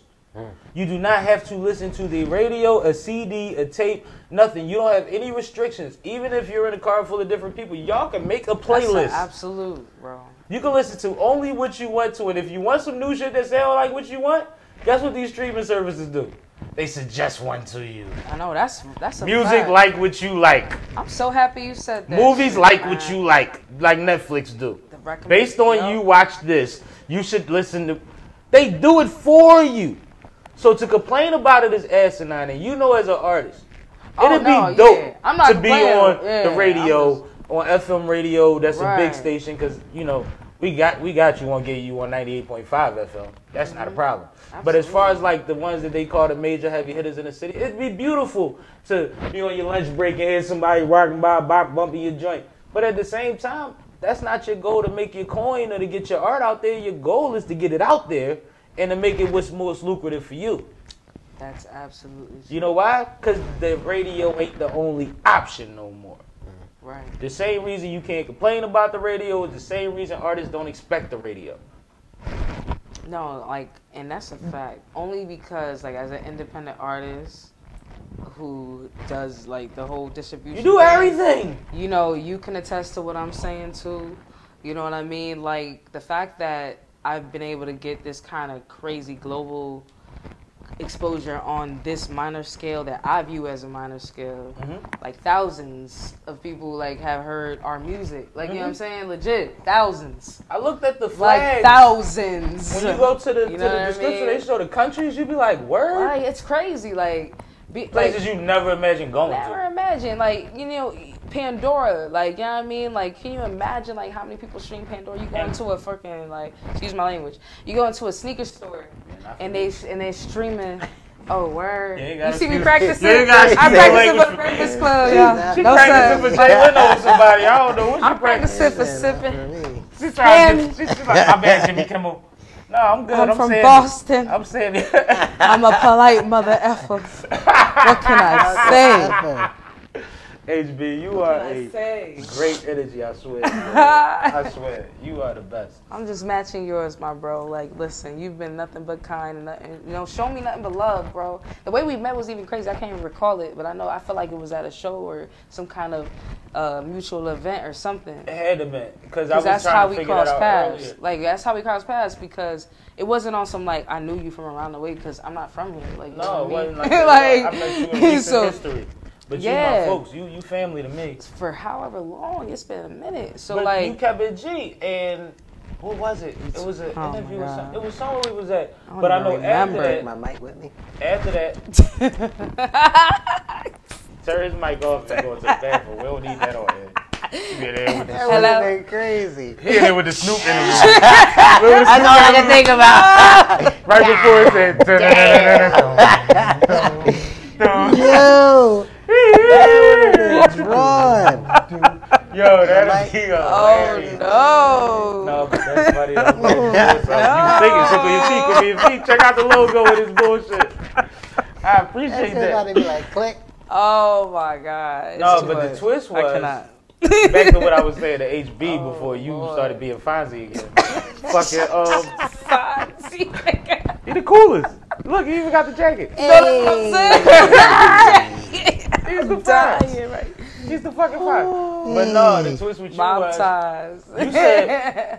You do not have to listen to the radio, a CD, a tape, nothing. You don't have any restrictions. Even if you're in a car full of different people, y'all can make a playlist. That's an absolute, bro. You can listen to only what you want to, and if you want some new shit that sound like what you want, guess what these streaming services do? They suggest one to you. I know that's a Music fact. like what you like. I'm so happy you said that. Movies shit, like man. what you like Netflix do. The recommend- Based on Yup. you watch this, you should listen to. They do it for you. So to complain about it is asinine, and you know as an artist, it'd be dope yeah. I'm not to be complaining. on Yeah, the radio, I'm on FM radio. That's a big Right. station because you know we got you on get you on 98.5 FM. That's not a problem. But as far as like the ones that they call the major heavy hitters in the city, it'd be beautiful to be on your lunch break and hear somebody rocking by, bumping your joint. But at the same time, that's not your goal to make your coin or to get your art out there. Your goal is to get it out there and to make it what's most lucrative for you. That's absolutely You know why? Because the radio ain't the only option no more. right. The same reason you can't complain about the radio is the same reason artists don't expect the radio. No, like, and that's a fact. Only because, like, as an independent artist who does like the whole distribution, You do thing, everything. You know, you can attest to what I'm saying too. You know what I mean? Like the fact that I've been able to get this kind of crazy global exposure on this minor scale that I view as a minor scale. Like thousands of people like have heard our music. Like you know what I'm saying? Legit thousands. I looked at the Like flags. thousands. When you go to the You know what I description, mean? they show the countries. You be like, word. Like it's crazy. Like Places you never imagined going never to. imagine, like, you know, Pandora, like, you know what I mean? Like, can you imagine, like, how many people stream Pandora? You go into a freaking, like, excuse my language, you go into a sneaker store, and they're streaming, oh, word. You see me excuse- practicing? You ain't gotta I'm excuse practicing language for the for- Breakfast Club, y'all. She No, practicing for sir. Jay Leno with somebody. I don't know what she I'm practicing. practicing for sipping. She's trying to get, she's like, my bad, Jimmy Kimmel. No, I'm good. I'm from saying, Boston. I'm saying I'm a polite mother effer. What can I HB, you are say? a great energy, I swear. I swear. You are the best. I'm just matching yours, my bro. Like, listen, you've been nothing but kind and nothing, you know, show me nothing but love, bro. The way we met was even crazy. I can't even recall it, but I feel like it was at a show or some kind of mutual event or something. It had to be because I was That's trying how to we figure that crossed out paths. earlier. Like, that's how we crossed paths because it wasn't on some, like, I knew you from around the way because I'm not from here. Like, you know No, it what I wasn't mean? like that. I met you in recent so, history. But Yeah. you my folks. You family to me. for however long, it's been a minute. So, But like, you kept it G, and what was it? It was an Oh, interview my or God. something. It was somewhere we was at. don't But I even know after remember. My mic with me. that, turn his mic off and go to the bathroom. We don't need that on here. You get there with the That Snoop. would Hello? have been crazy. He in there with the Snoop interview. That's all I can think about. Right before it said. Yo, that drawn. Yo, that'd Like- be oh, hilarious. no. No, but that's funny though. You thinking tickle your feet, could be your feet. Check out the logo with this bullshit. I appreciate That's about that. to be like click. Oh, my God. It's No, too but the much. twist I was cannot. back to what I was saying to HB Oh, before you boy. started being Fonzie again. Fucking Fonzie. he the coolest. Look, he even got the jacket. No, that's what I'm saying. He's the I'm fire. dying, right? He's the fucking fire. But no, the twist with you Mob was ties.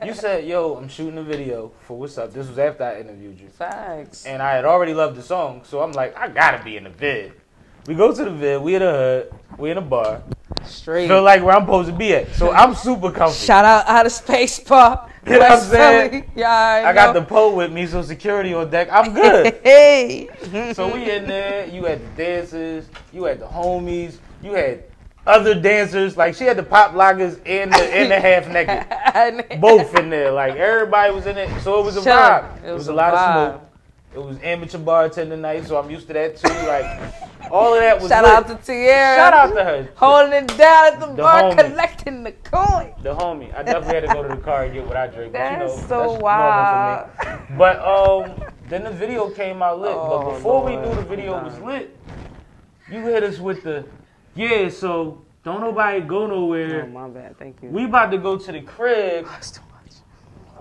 you said, yo, I'm shooting a video for What's Up. This was after I interviewed you. Facts. And I had already loved the song, so I'm like, I gotta be in the vid. We go to the vid. We in the hood. We in a bar. Straight. Feel like where I'm supposed to be at. So I'm super comfy. Shout out Outer Space Bar. You know what I'm saying? Yeah, I got the Po with me, so security on deck. I'm good. Hey. So we in there. You had the dancers. You had the homies. You had other dancers. Like she had the pop lockers and the half naked. Both in there. Like everybody was in it. So it was a vibe. It was a lot of smoke. It was amateur bartender night, so I'm used to that too. Like all of that was Shout lit. out to Tierra. Shout out to her. Holding it down at the bar, homie. collecting the coin. The homie. I definitely had to go to the car and get what I drink. But you know, That's so that's wild. normal for me. But then the video came out lit. Oh, but before we Lord. knew the video was lit, you hit us with the, yeah, so don't nobody go nowhere. Oh, my bad. Thank you. We about to go to the crib. That's too much.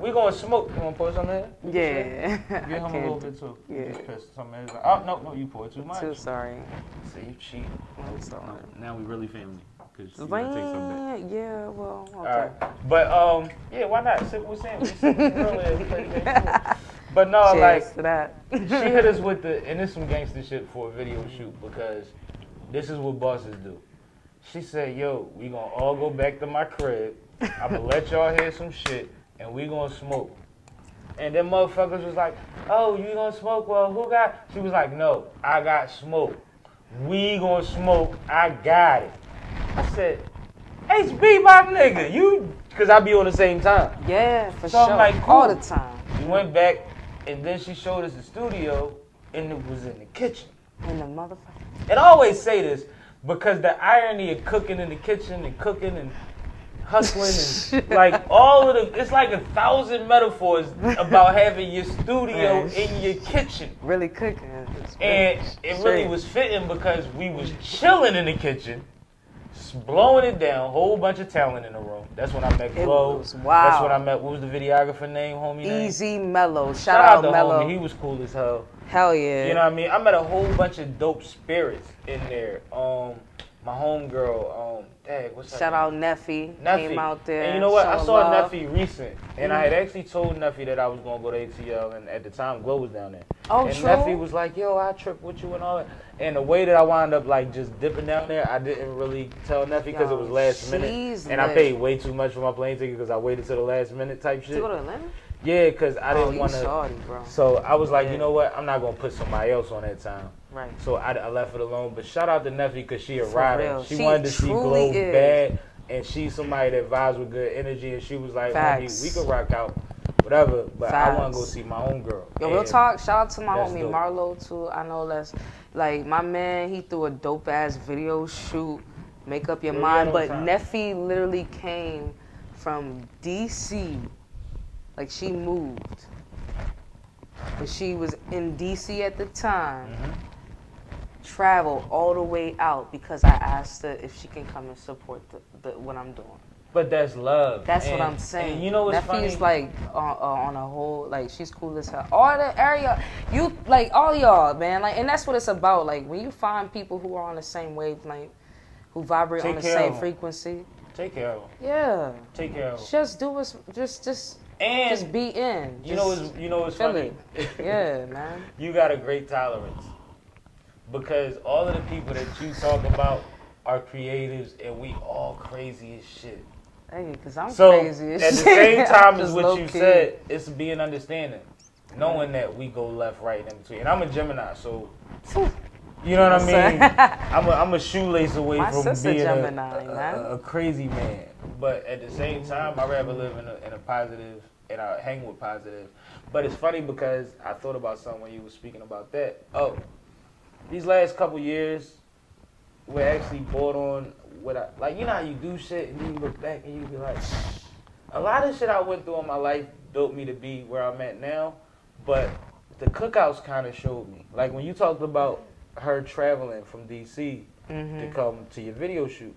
We gonna smoke. You wanna pour some in? Yeah. Get him a little bit too. Yeah. Just pissed some in. Oh, no, you pour too much. Too sorry. See, you cheat. I'm sorry. Now we really family. Cause you gonna take some back. Yeah, well, okay. All right. But yeah, why not? Sip with Sammie. We sipping earlier. But no, Cheers like to that. she hit us with the, and it's some gangster shit for a video shoot because this is what bosses do. She said, "Yo, we gonna all go back to my crib. I'ma let y'all hear some shit, and we gonna smoke." And then motherfuckers was like, "Oh, you gonna smoke? Well, who got?" She was like, "No, I got smoke. We gonna smoke. I got it." I said, "HB, my nigga, you," because I be on the same time. Yeah, for So I'm sure. like, All cool. the time. We went back, and then she showed us the studio, and it was in the kitchen. In the motherfucker. And I always say this because the irony of cooking in the kitchen and cooking and hustling and like all of the, it's like 1,000 metaphors about having your studio in your kitchen. Really cooking. And it really was fitting because we was chilling in the kitchen, blowing it down, whole bunch of talent in the room. That's when I met Glow. Wow. That's when I met, what was the videographer name, homie name? Easy Mellow. Shout Shout out out to Mellow. homie, he was cool as hell. Hell yeah. You know what I mean? I met a whole bunch of dope spirits in there. My homegirl, what's her Shout name? out Neffy. Neffy. Came out there. And you know what? I showing saw love. Neffy recent, and I had actually told Neffy that I was gonna go to ATL, and at the time, Glow was down there. Oh, and true? Neffy was like, "Yo, I trip with you and all that." And the way that I wound up like just dipping down there, I didn't really tell Neffy because it was last minute, she's and I lit. paid way too much for my plane ticket because I waited till the last minute type shit. To go to Atlanta? Yeah, because I didn't want to. to. So I was like, Yeah. you know what? I'm not gonna put somebody else on that time. Right. So I left it alone. But shout out to Neffy because she a For rider. real. She She wanted to see truly Glow is. bad, and she's somebody that vibes with good energy. And she was like, Facts. "Homie, we can rock out, whatever." But I want to go Facts. see my own girl. Yo, real And talk. Shout out to my that's homie dope. Marlo too. I know that's like my man. He threw a dope ass video shoot. Make up your Where mind. you at But on time? Neffy literally came from DC. Like she moved, but she was in DC at the time. Traveled all the way out because I asked her if she can come and support the what I'm doing. But that's love. That's what And- I'm saying. And you know what's Neffy's funny? like on a whole, like she's cool as hell. All the area, you like all y'all, man. Like, and that's what it's about. Like when you find people who are on the same wavelength, who vibrate Take on the care of same 'em. frequency. Take care of them. Yeah. Take care of them. Just do what's just And be in. you know what's feel funny? it. Yeah, man. You got a great tolerance because all of the people that you talk about are creatives, and we all crazy as shit. Hey, cause I'm So crazy as at the shit. same time as Just what you low-key. said, it's being understanding, knowing that we go left, right, and in between. And I'm a Gemini, so you know what I mean. I'm a shoelace away My from sister being Gemini, man. a crazy man. But at the same time, I'd rather live in a positive, and I hang with positive. But it's funny because I thought about something when you were speaking about that. Oh, these last couple years, we're actually brought on what I like. You know how you do shit and then you look back and you be like, a lot of shit I went through in my life built me to be where I'm at now. But the cookouts kind of showed me. Like when you talked about her traveling from DC to come to your video shoot,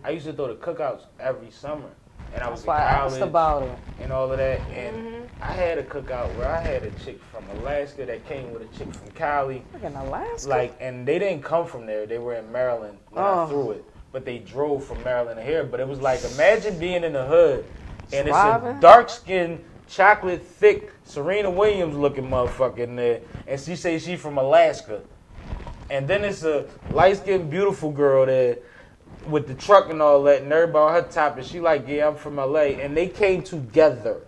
I used to throw the cookouts every summer. And I was That's in why I asked college about her. and all of that. And I had a cookout where I had a chick from Alaska that came with a chick from Cali. Like in Alaska. Like, and they didn't come from there. They were in Maryland when I threw it. But they drove from Maryland to here. But it was like, imagine being in the hood and it's a dark-skinned, chocolate, thick, Serena Williams looking motherfucker in there. And she say she from Alaska. And then it's a light-skinned, beautiful girl there with the truck and all that, and everybody on her top, and she like, yeah, I'm from LA. And they came together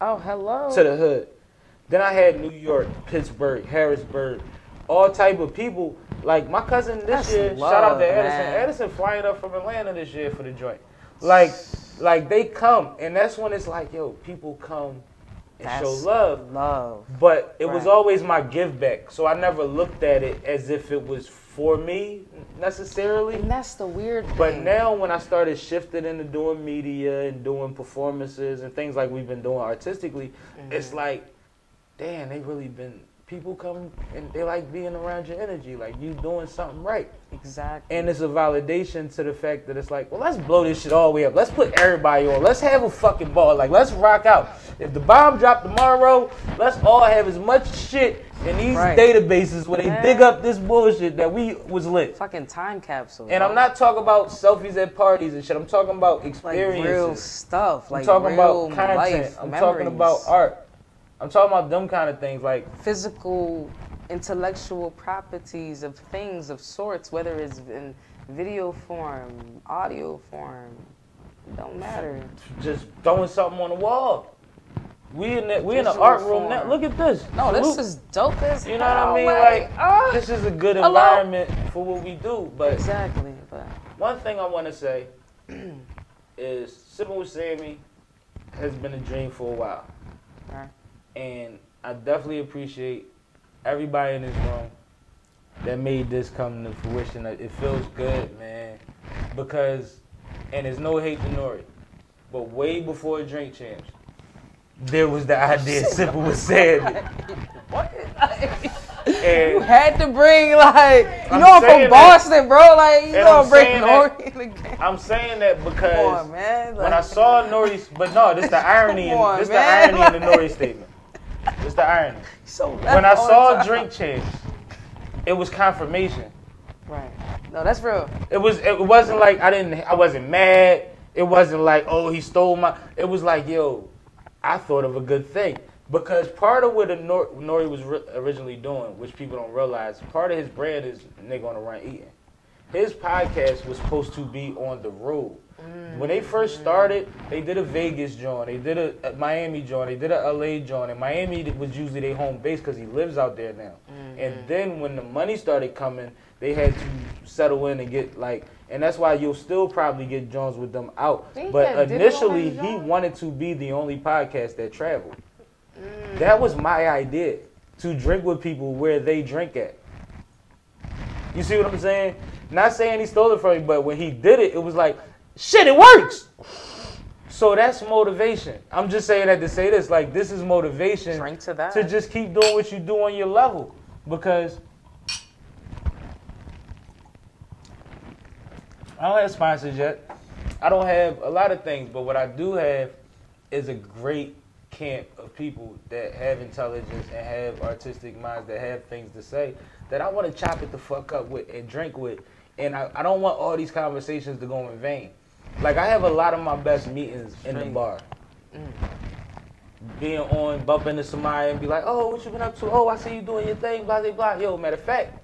Oh, hello. to the hood. Then I had New York, Pittsburgh, Harrisburg, all type of people. Like my cousin this That's year, love, shout out to Edison. man. Edison flying up from Atlanta this year for the joint. Like they come, and that's when it's like, yo, people come and show That's love. Love. But it was Right. always my give back, so I never looked at it as if it was for me necessarily. And that's the weird thing. But now when I started shifting into doing media and doing performances and things like we've been doing artistically, it's like, damn, they really been, people come and they like being around your energy, like you doing something right. Exactly. And it's a validation to the fact that it's like, well, let's blow this shit all the way up. Let's put everybody on. Let's have a fucking ball. Like, let's rock out. If the bomb drop tomorrow, let's all have as much shit in these Right. databases where they dig up this bullshit that we was lit. Fucking time capsule. And I'm not talking about selfies at parties and shit. I'm talking about like experiences. real stuff. I'm Like talking real about content. life, I'm memories. talking about art. I'm talking about them kind of things. Like, Physical, intellectual properties of things of sorts, whether it's in video form, audio form, it don't matter. just throwing something on the wall. We in the Visual art room form. now. Look at this. No, this Salute. is dope as You know what I hell, mean? like, This is a good hello? environment for what we do. But exactly. But one thing I want to say is Sipping with Sammie has been a dream for a while. Right. And I definitely appreciate everybody in this room that made this come to fruition. It feels good, man. Because, and there's no hate to Nori, but way before Drink Champs, there was the idea of Sipping with Sammie. you And had to bring like I'm I'm saying from that- Boston, bro. Like you and know, I'm bring saying that- Nori in the game. I'm saying that because Come on, man. when I Like, saw Nori's, but no, this the irony, Come on, this the man. irony in the Nori statement. This the irony. so When I left all saw the time. Drink Champs, it was confirmation. Right. No, that's real. It wasn't like I wasn't mad. It wasn't like, oh, he stole my. It was like, yo, I thought of a good thing. Because part of what Nori was originally doing, which people don't realize, part of his brand is Nigga on the Run Eating. His podcast was supposed to be on the road. When they first started, they did a Vegas joint, they did a Miami joint, they did a LA joint, and Miami was usually their home base because he lives out there now. And then when the money started coming, they had to settle in and get like, and that's why you'll still probably get joints with them out. He But had Diddy on initially, his he joint? wanted to be the only podcast that traveled. That was my idea, to drink with people where they drink at. You see what I'm saying? Not saying he stole it from me, but when he did it, it was like, shit, it works. So that's motivation. I'm just saying that to say this, like this is motivation Drink to that. to just keep doing what you do on your level. Because I don't have sponsors yet. I don't have a lot of things, but what I do have is a great camp of people that have intelligence and have artistic minds that have things to say that I want to chop it the fuck up with and drink with. And I don't want all these conversations to go in vain. Like, I have a lot of my best meetings in the bar. Being on, bump into somebody and be like, oh, what you been up to? Oh, I see you doing your thing, blah, blah, blah. Yo, matter of fact.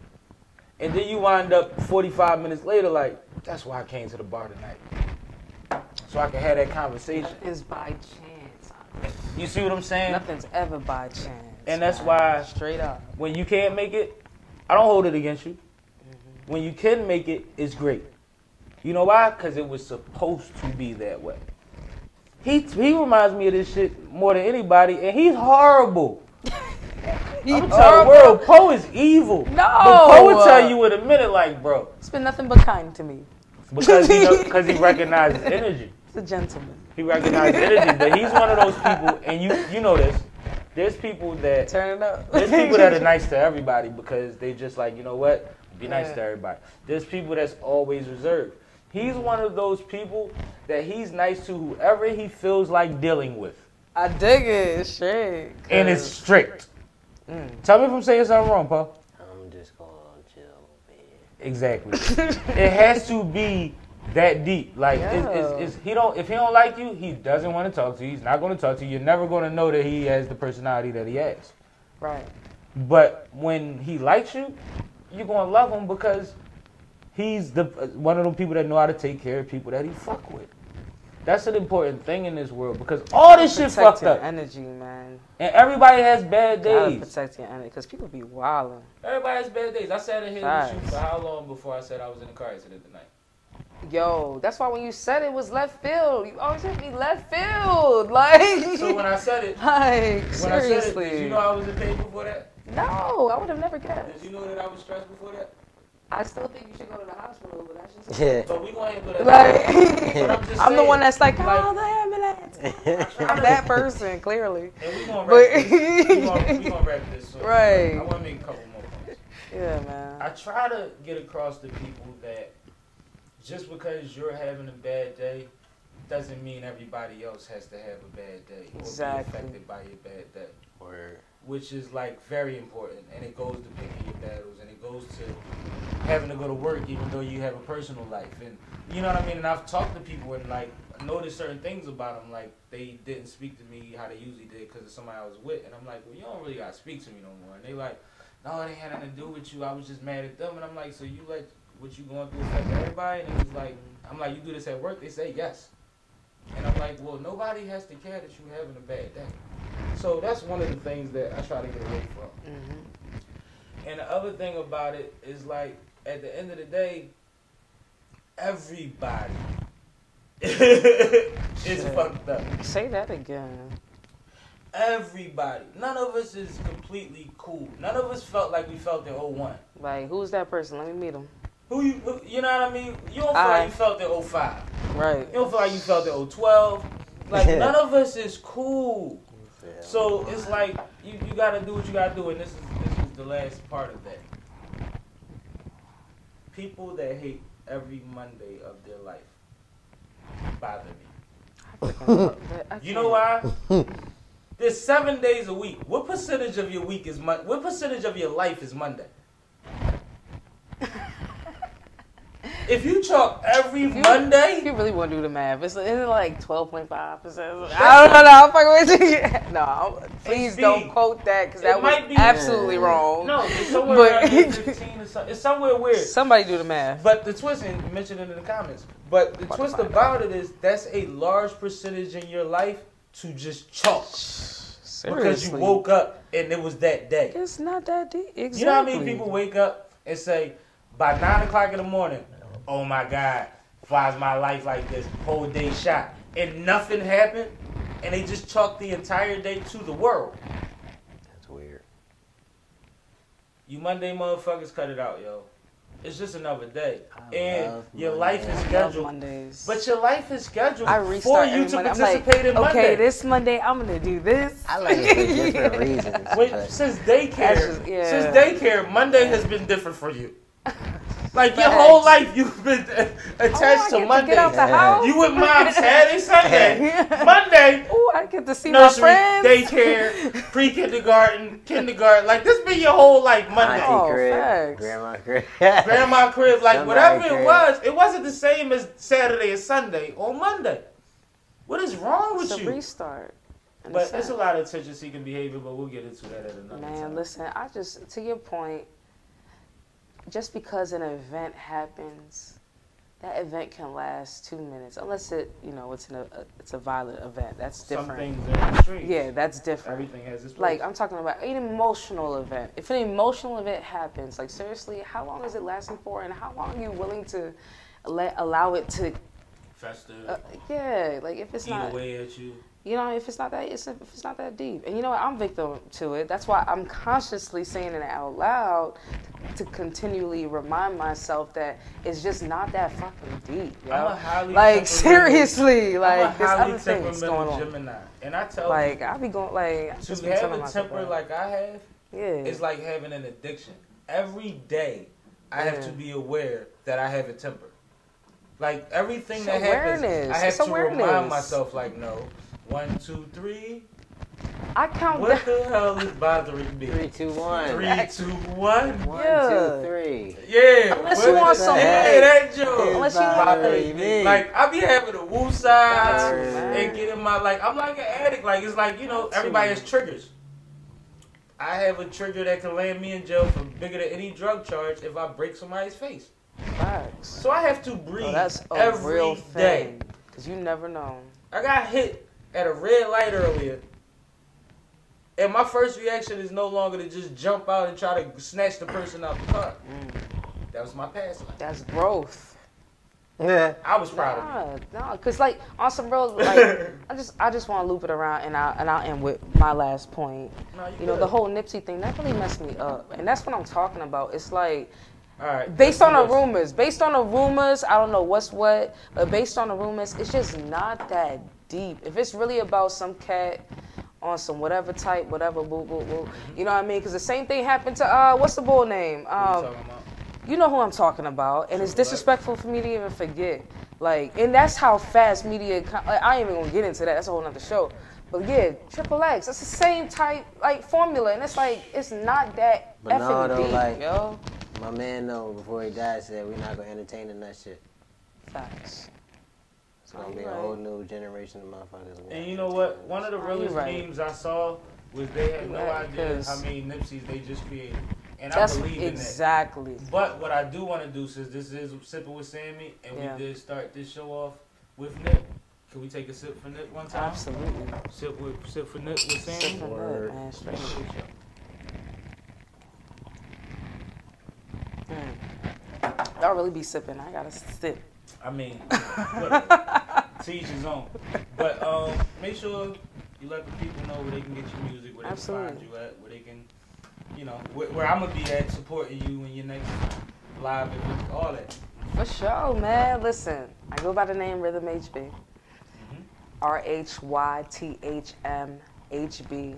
And then you wind up 45 minutes later like, that's why I came to the bar tonight. So I can have that conversation. It's by chance. You see what I'm saying? Nothing's ever by chance. And that's man. why Straight up. when you can't make it, I don't hold it against you. When you can make it, it's great. You know why? Because it was supposed to be that way. He reminds me of this shit more than anybody, and he's horrible. I'm telling the world, Po is evil. No. But Po will tell you in a minute, like, bro. It's been nothing but kind to me. Because he recognizes energy. He's a gentleman. He recognizes energy, but he's one of those people, and you know this. There's people that Turn it up. There's people that are nice to everybody because they just like, you know what? Be nice Yeah. to everybody. There's people that's always reserved. He's one of those people that he's nice to whoever he feels like dealing with. I dig it. Straight. And it's strict. Tell me if I'm saying something wrong, Po. I'm just gonna chill, man. Exactly. It has to be that deep. Like, it's, if he don't like you, he doesn't want to talk to you. He's not going to talk to you. You're never going to know that he has the personality that he has. Right. But when he likes you, you're gonna love him because he's one of them people that know how to take care of people that he fuck with. That's an important thing in this world because all this shit fucked up. Energy, man. And everybody has bad Gotta days. protect your energy because people be wilding. Everybody has bad days. I sat in here with you for how long before I said I was in a car accident tonight? Yo, that's why when you said it was left field, you always hit me left field. Like, So when I said it, seriously. I said it, did you know I was in pain before that? No, I would have never guessed. Did you know that I was stressed before that? I still think you should go to the hospital, but that's just Yeah. But we gonna handle that. like, But I'm just I'm the saying, one that's like, like, call the ambulance. I'm that person, clearly. And we gonna But wrap this. We gonna wrap this. So Right. I want to make a couple more points. Yeah, man. I try to get across to people that just because you're having a bad day doesn't mean everybody else has to have a bad day or Exactly. be affected by your bad day. Word. Which is like very important, and it goes to picking your battles, and it goes to having to go to work even though you have a personal life, and you know what I mean. And I've talked to people and like noticed certain things about them, like they didn't speak to me how they usually did because of somebody I was with, and I'm like, well, you don't really gotta speak to me no more. And they like, no, it ain't had nothing to do with you. I was just mad at them, and I'm like, so you let what you going through affect everybody? And it was like, I'm like, you do this at work? They say yes, and I'm like, well, nobody has to care that you're having a bad day. So that's one of the things that I try to get away from. Mm-hmm. And the other thing about it is like, at the end of the day, everybody is fucked up. Say that again. Everybody. None of us is completely cool. None of us felt like we felt in '01. Like, who's that person? Let me meet him. Who you know what I mean? You don't feel like you felt in '05. Right. You don't feel like you felt in '012. Like, none of us is cool. So it's like you gotta do what you gotta do, and this is the last part of that. People that hate every Monday of their life bother me. You know why? There's 7 days a week. What percentage of your week is what percentage of your life is Monday? If you chalk every Monday, If you really want to do the math, isn't it like 12.5%? I don't know. I'm fucking with you. No, please don't quote that because that was absolutely wrong. No, it's somewhere around 15 or something. It's somewhere weird. Somebody do the math. But the twist, and you mentioned it in the comments, but the twist about it is that's a large percentage in your life to just chalk. Seriously. Because you woke up and it was that day. It's not that deep. Exactly. You know how many people wake up and say, by 9 o'clock in the morning, oh my God, why is my life like this? Whole day shot. And nothing happened, and they just chalk the entire day to the world. That's weird. You Monday motherfuckers, cut it out, yo. It's just another day. And your Mondays. life is I love scheduled. Mondays. But your life is scheduled I for restart you every to Monday. I'm participate like, in Monday. okay, this Monday I'm gonna do this. I like it for different reasons. Since daycare, That's just- yeah. since daycare, Monday has been different for you. Like your whole life, you've been attached to Monday. Get out the house. You with mom Saturday, Sunday, Monday. Oh, I get to see my Nursery, friends. daycare, pre-kindergarten, kindergarten. Like this been your whole life Monday. Oh, Auntie crib, facts. grandma crib. Grandma crib, like Somebody whatever crib. it wasn't the same as Saturday and Sunday on Monday. What is wrong with It's a you? restart. in a But it's sense. a lot of attention-seeking behavior, but we'll get into that at another Man, time. listen, I just, to your point, just because an event happens, that event can last 2 minutes, unless it, you know, it's a violent event. That's different. Some things are in the streets. Yeah, that's different. Everything has its place. Like, I'm talking about an emotional event. If an emotional event happens, like, seriously, how long is it lasting for, and how long are you willing to allow it to, Fester, yeah, like, if it's eat not, away at you. you know, if it's not that deep. And you know what, I'm victim to it. That's why I'm consciously saying it out loud to continually remind myself that it's just not that fucking deep, yo. I'm a highly like, temperamental- seriously, I'm like, a there's highly other things going temperamental on. Gemini, and I tell Like, you, I be going, like, I to just be have telling a myself, temper like, like I have, yeah. it's like having an addiction. Every day, I have to be aware that I have a temper. Like, everything It's that happens, awareness. I have It's to remind awareness. myself, like, no, 1, 2, 3. I count What the hell is bothering me? 3, 2, 1. 3, 2, 1. 1, Yeah. 2, 3. Yeah. Unless what you want the some- hell that joke. Unless you want- bothering me. Like, I be having a woo side Man. and getting my, like, I'm like an addict. Like, it's like, you know, everybody has triggers. I have a trigger that can land me in jail for bigger than any drug charge if I break somebody's face. Facts. So I have to breathe That's a every real day. thing. Because you never know. I got hit at a red light earlier. And my first reaction is no longer to just jump out and try to snatch the person out the car. That was my past life. That's growth. Yeah. I was proud of it. No, cause like on some real, like I just want to loop it around, and I'll end with my last point. No, you know, the whole Nipsey thing that really messed me up, and that's what I'm talking about. It's like, all right, based on the rumors, I don't know what's what, but based on the rumors, it's just not that deep. If it's really about some cat on some whatever type, whatever, boo, boo, boo, you know what I mean? Because the same thing happened to what's the bull name? You know who I'm talking about, and it's disrespectful for me to even forget. Like, and that's how fast media. Like, I ain't even gonna get into that. That's a whole nother show. But yeah, Triple X. That's the same type like formula, and it's like it's not that But effing no, though, deep, like, yo. my man, though, before he died, said we're not gonna entertain in that shit. Facts. It's gonna be a whole new generation of motherfuckers. And you know what? One of the realest memes I saw was they had no idea how many Nipseys they just created. And I believe in that. Exactly. But what I do want to do, since this is Sippin' with Sammie, and we did start this show off with Nip, can we take a sip for Nip one time? Absolutely. Sip for Nip with Sammie? Sip for Nip, man. Straight Y'all really be sipping. I gotta sip. I mean, to each his own. But make sure you let the people know where they can get your music, where they can find you at, where they can, you know, where I'm going to be at supporting you in your next live event, all that. For sure, man. Listen, I go by the name rhythmhb. RHYTHMHB.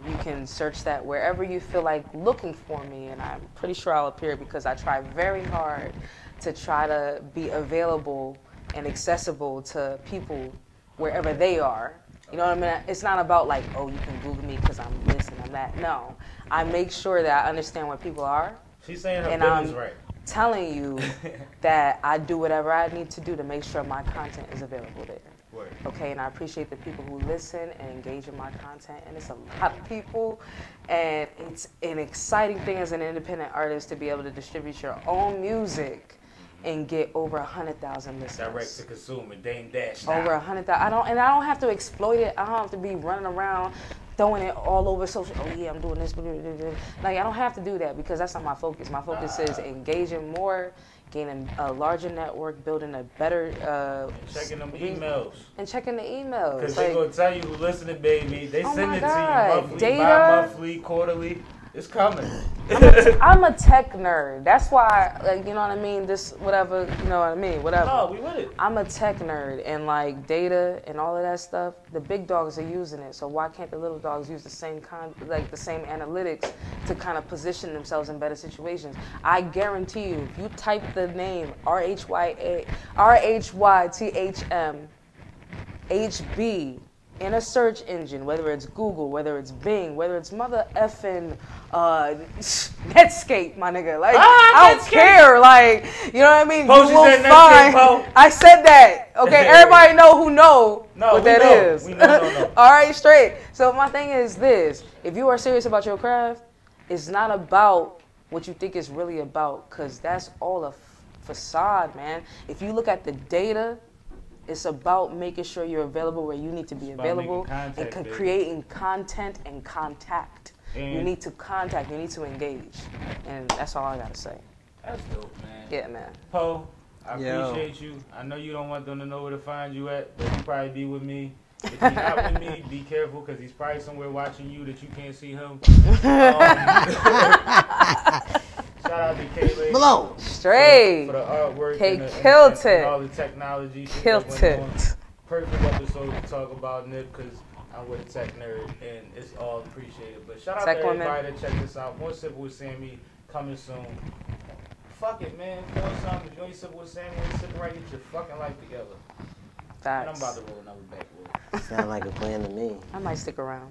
You can search that wherever you feel like looking for me, and I'm pretty sure I'll appear because I try very hard to try to be available and accessible to people wherever they are. You know what I mean? It's not about like, oh, you can Google me because I'm this and I'm that. No, I make sure that I understand where people are. She's saying her and business I'm right. Telling you that I do whatever I need to do to make sure my content is available there. Word. Okay, and I appreciate the people who listen and engage in my content, and it's a lot of people, and it's an exciting thing as an independent artist to be able to distribute your own music and get over 100,000 listeners. Direct to consumer, Dame Dash. Over 100,000. I don't have to exploit it. I don't have to be running around throwing it all over social. Oh yeah, I'm doing this. Like I don't have to do that because that's not my focus. My focus is engaging more, gaining a larger network, building a better. Checking them emails. And checking the emails. Because they're gonna tell you who listening, baby. They send it to you monthly, data, bi-monthly, quarterly. It's coming. I'm a tech nerd. That's why, like, you know what I mean? This, whatever, you know what I mean? Whatever. No, we with it. I'm a tech nerd, and, like, data and all of that stuff, the big dogs are using it. So why can't the little dogs use the same the same analytics to kind of position themselves in better situations? I guarantee you, if you type the name RHYTHMHB in a search engine, whether it's Google, whether it's Bing, whether it's mother effing Netscape, my nigga. Like, I don't care. Like, you know what I mean? Po, you will find. Netscape, I said that. Okay, everybody know who know what that is. We know. All right, straight. So my thing is this: if you are serious about your craft, it's not about what you think it's really about, because that's all a facade, man. If you look at the data, it's about making sure you're available where you need to be available and creating content and contact. And you need to contact, you need to engage. And that's all I got to say. That's dope, man. Yeah, man. Po, I appreciate you. I know you don't want them to know where to find you at, but you probably be with me. If you're not with me, be careful because he's probably somewhere watching you that you can't see him. Shout out to Kayla. Malone. Straight. For the artwork and all the technology. Killed it. Perfect episode to talk about Nip because I'm with a tech nerd and it's all appreciated. But shout out to everybody that checked this out. More Sippin' with Sammie coming soon. Fuck it, man. If you want something, if you ain't sipping with Sammie, you sipping right, get your fucking life together. Facts. And I'm about to roll another backwood. Sound like a plan to me. I might stick around.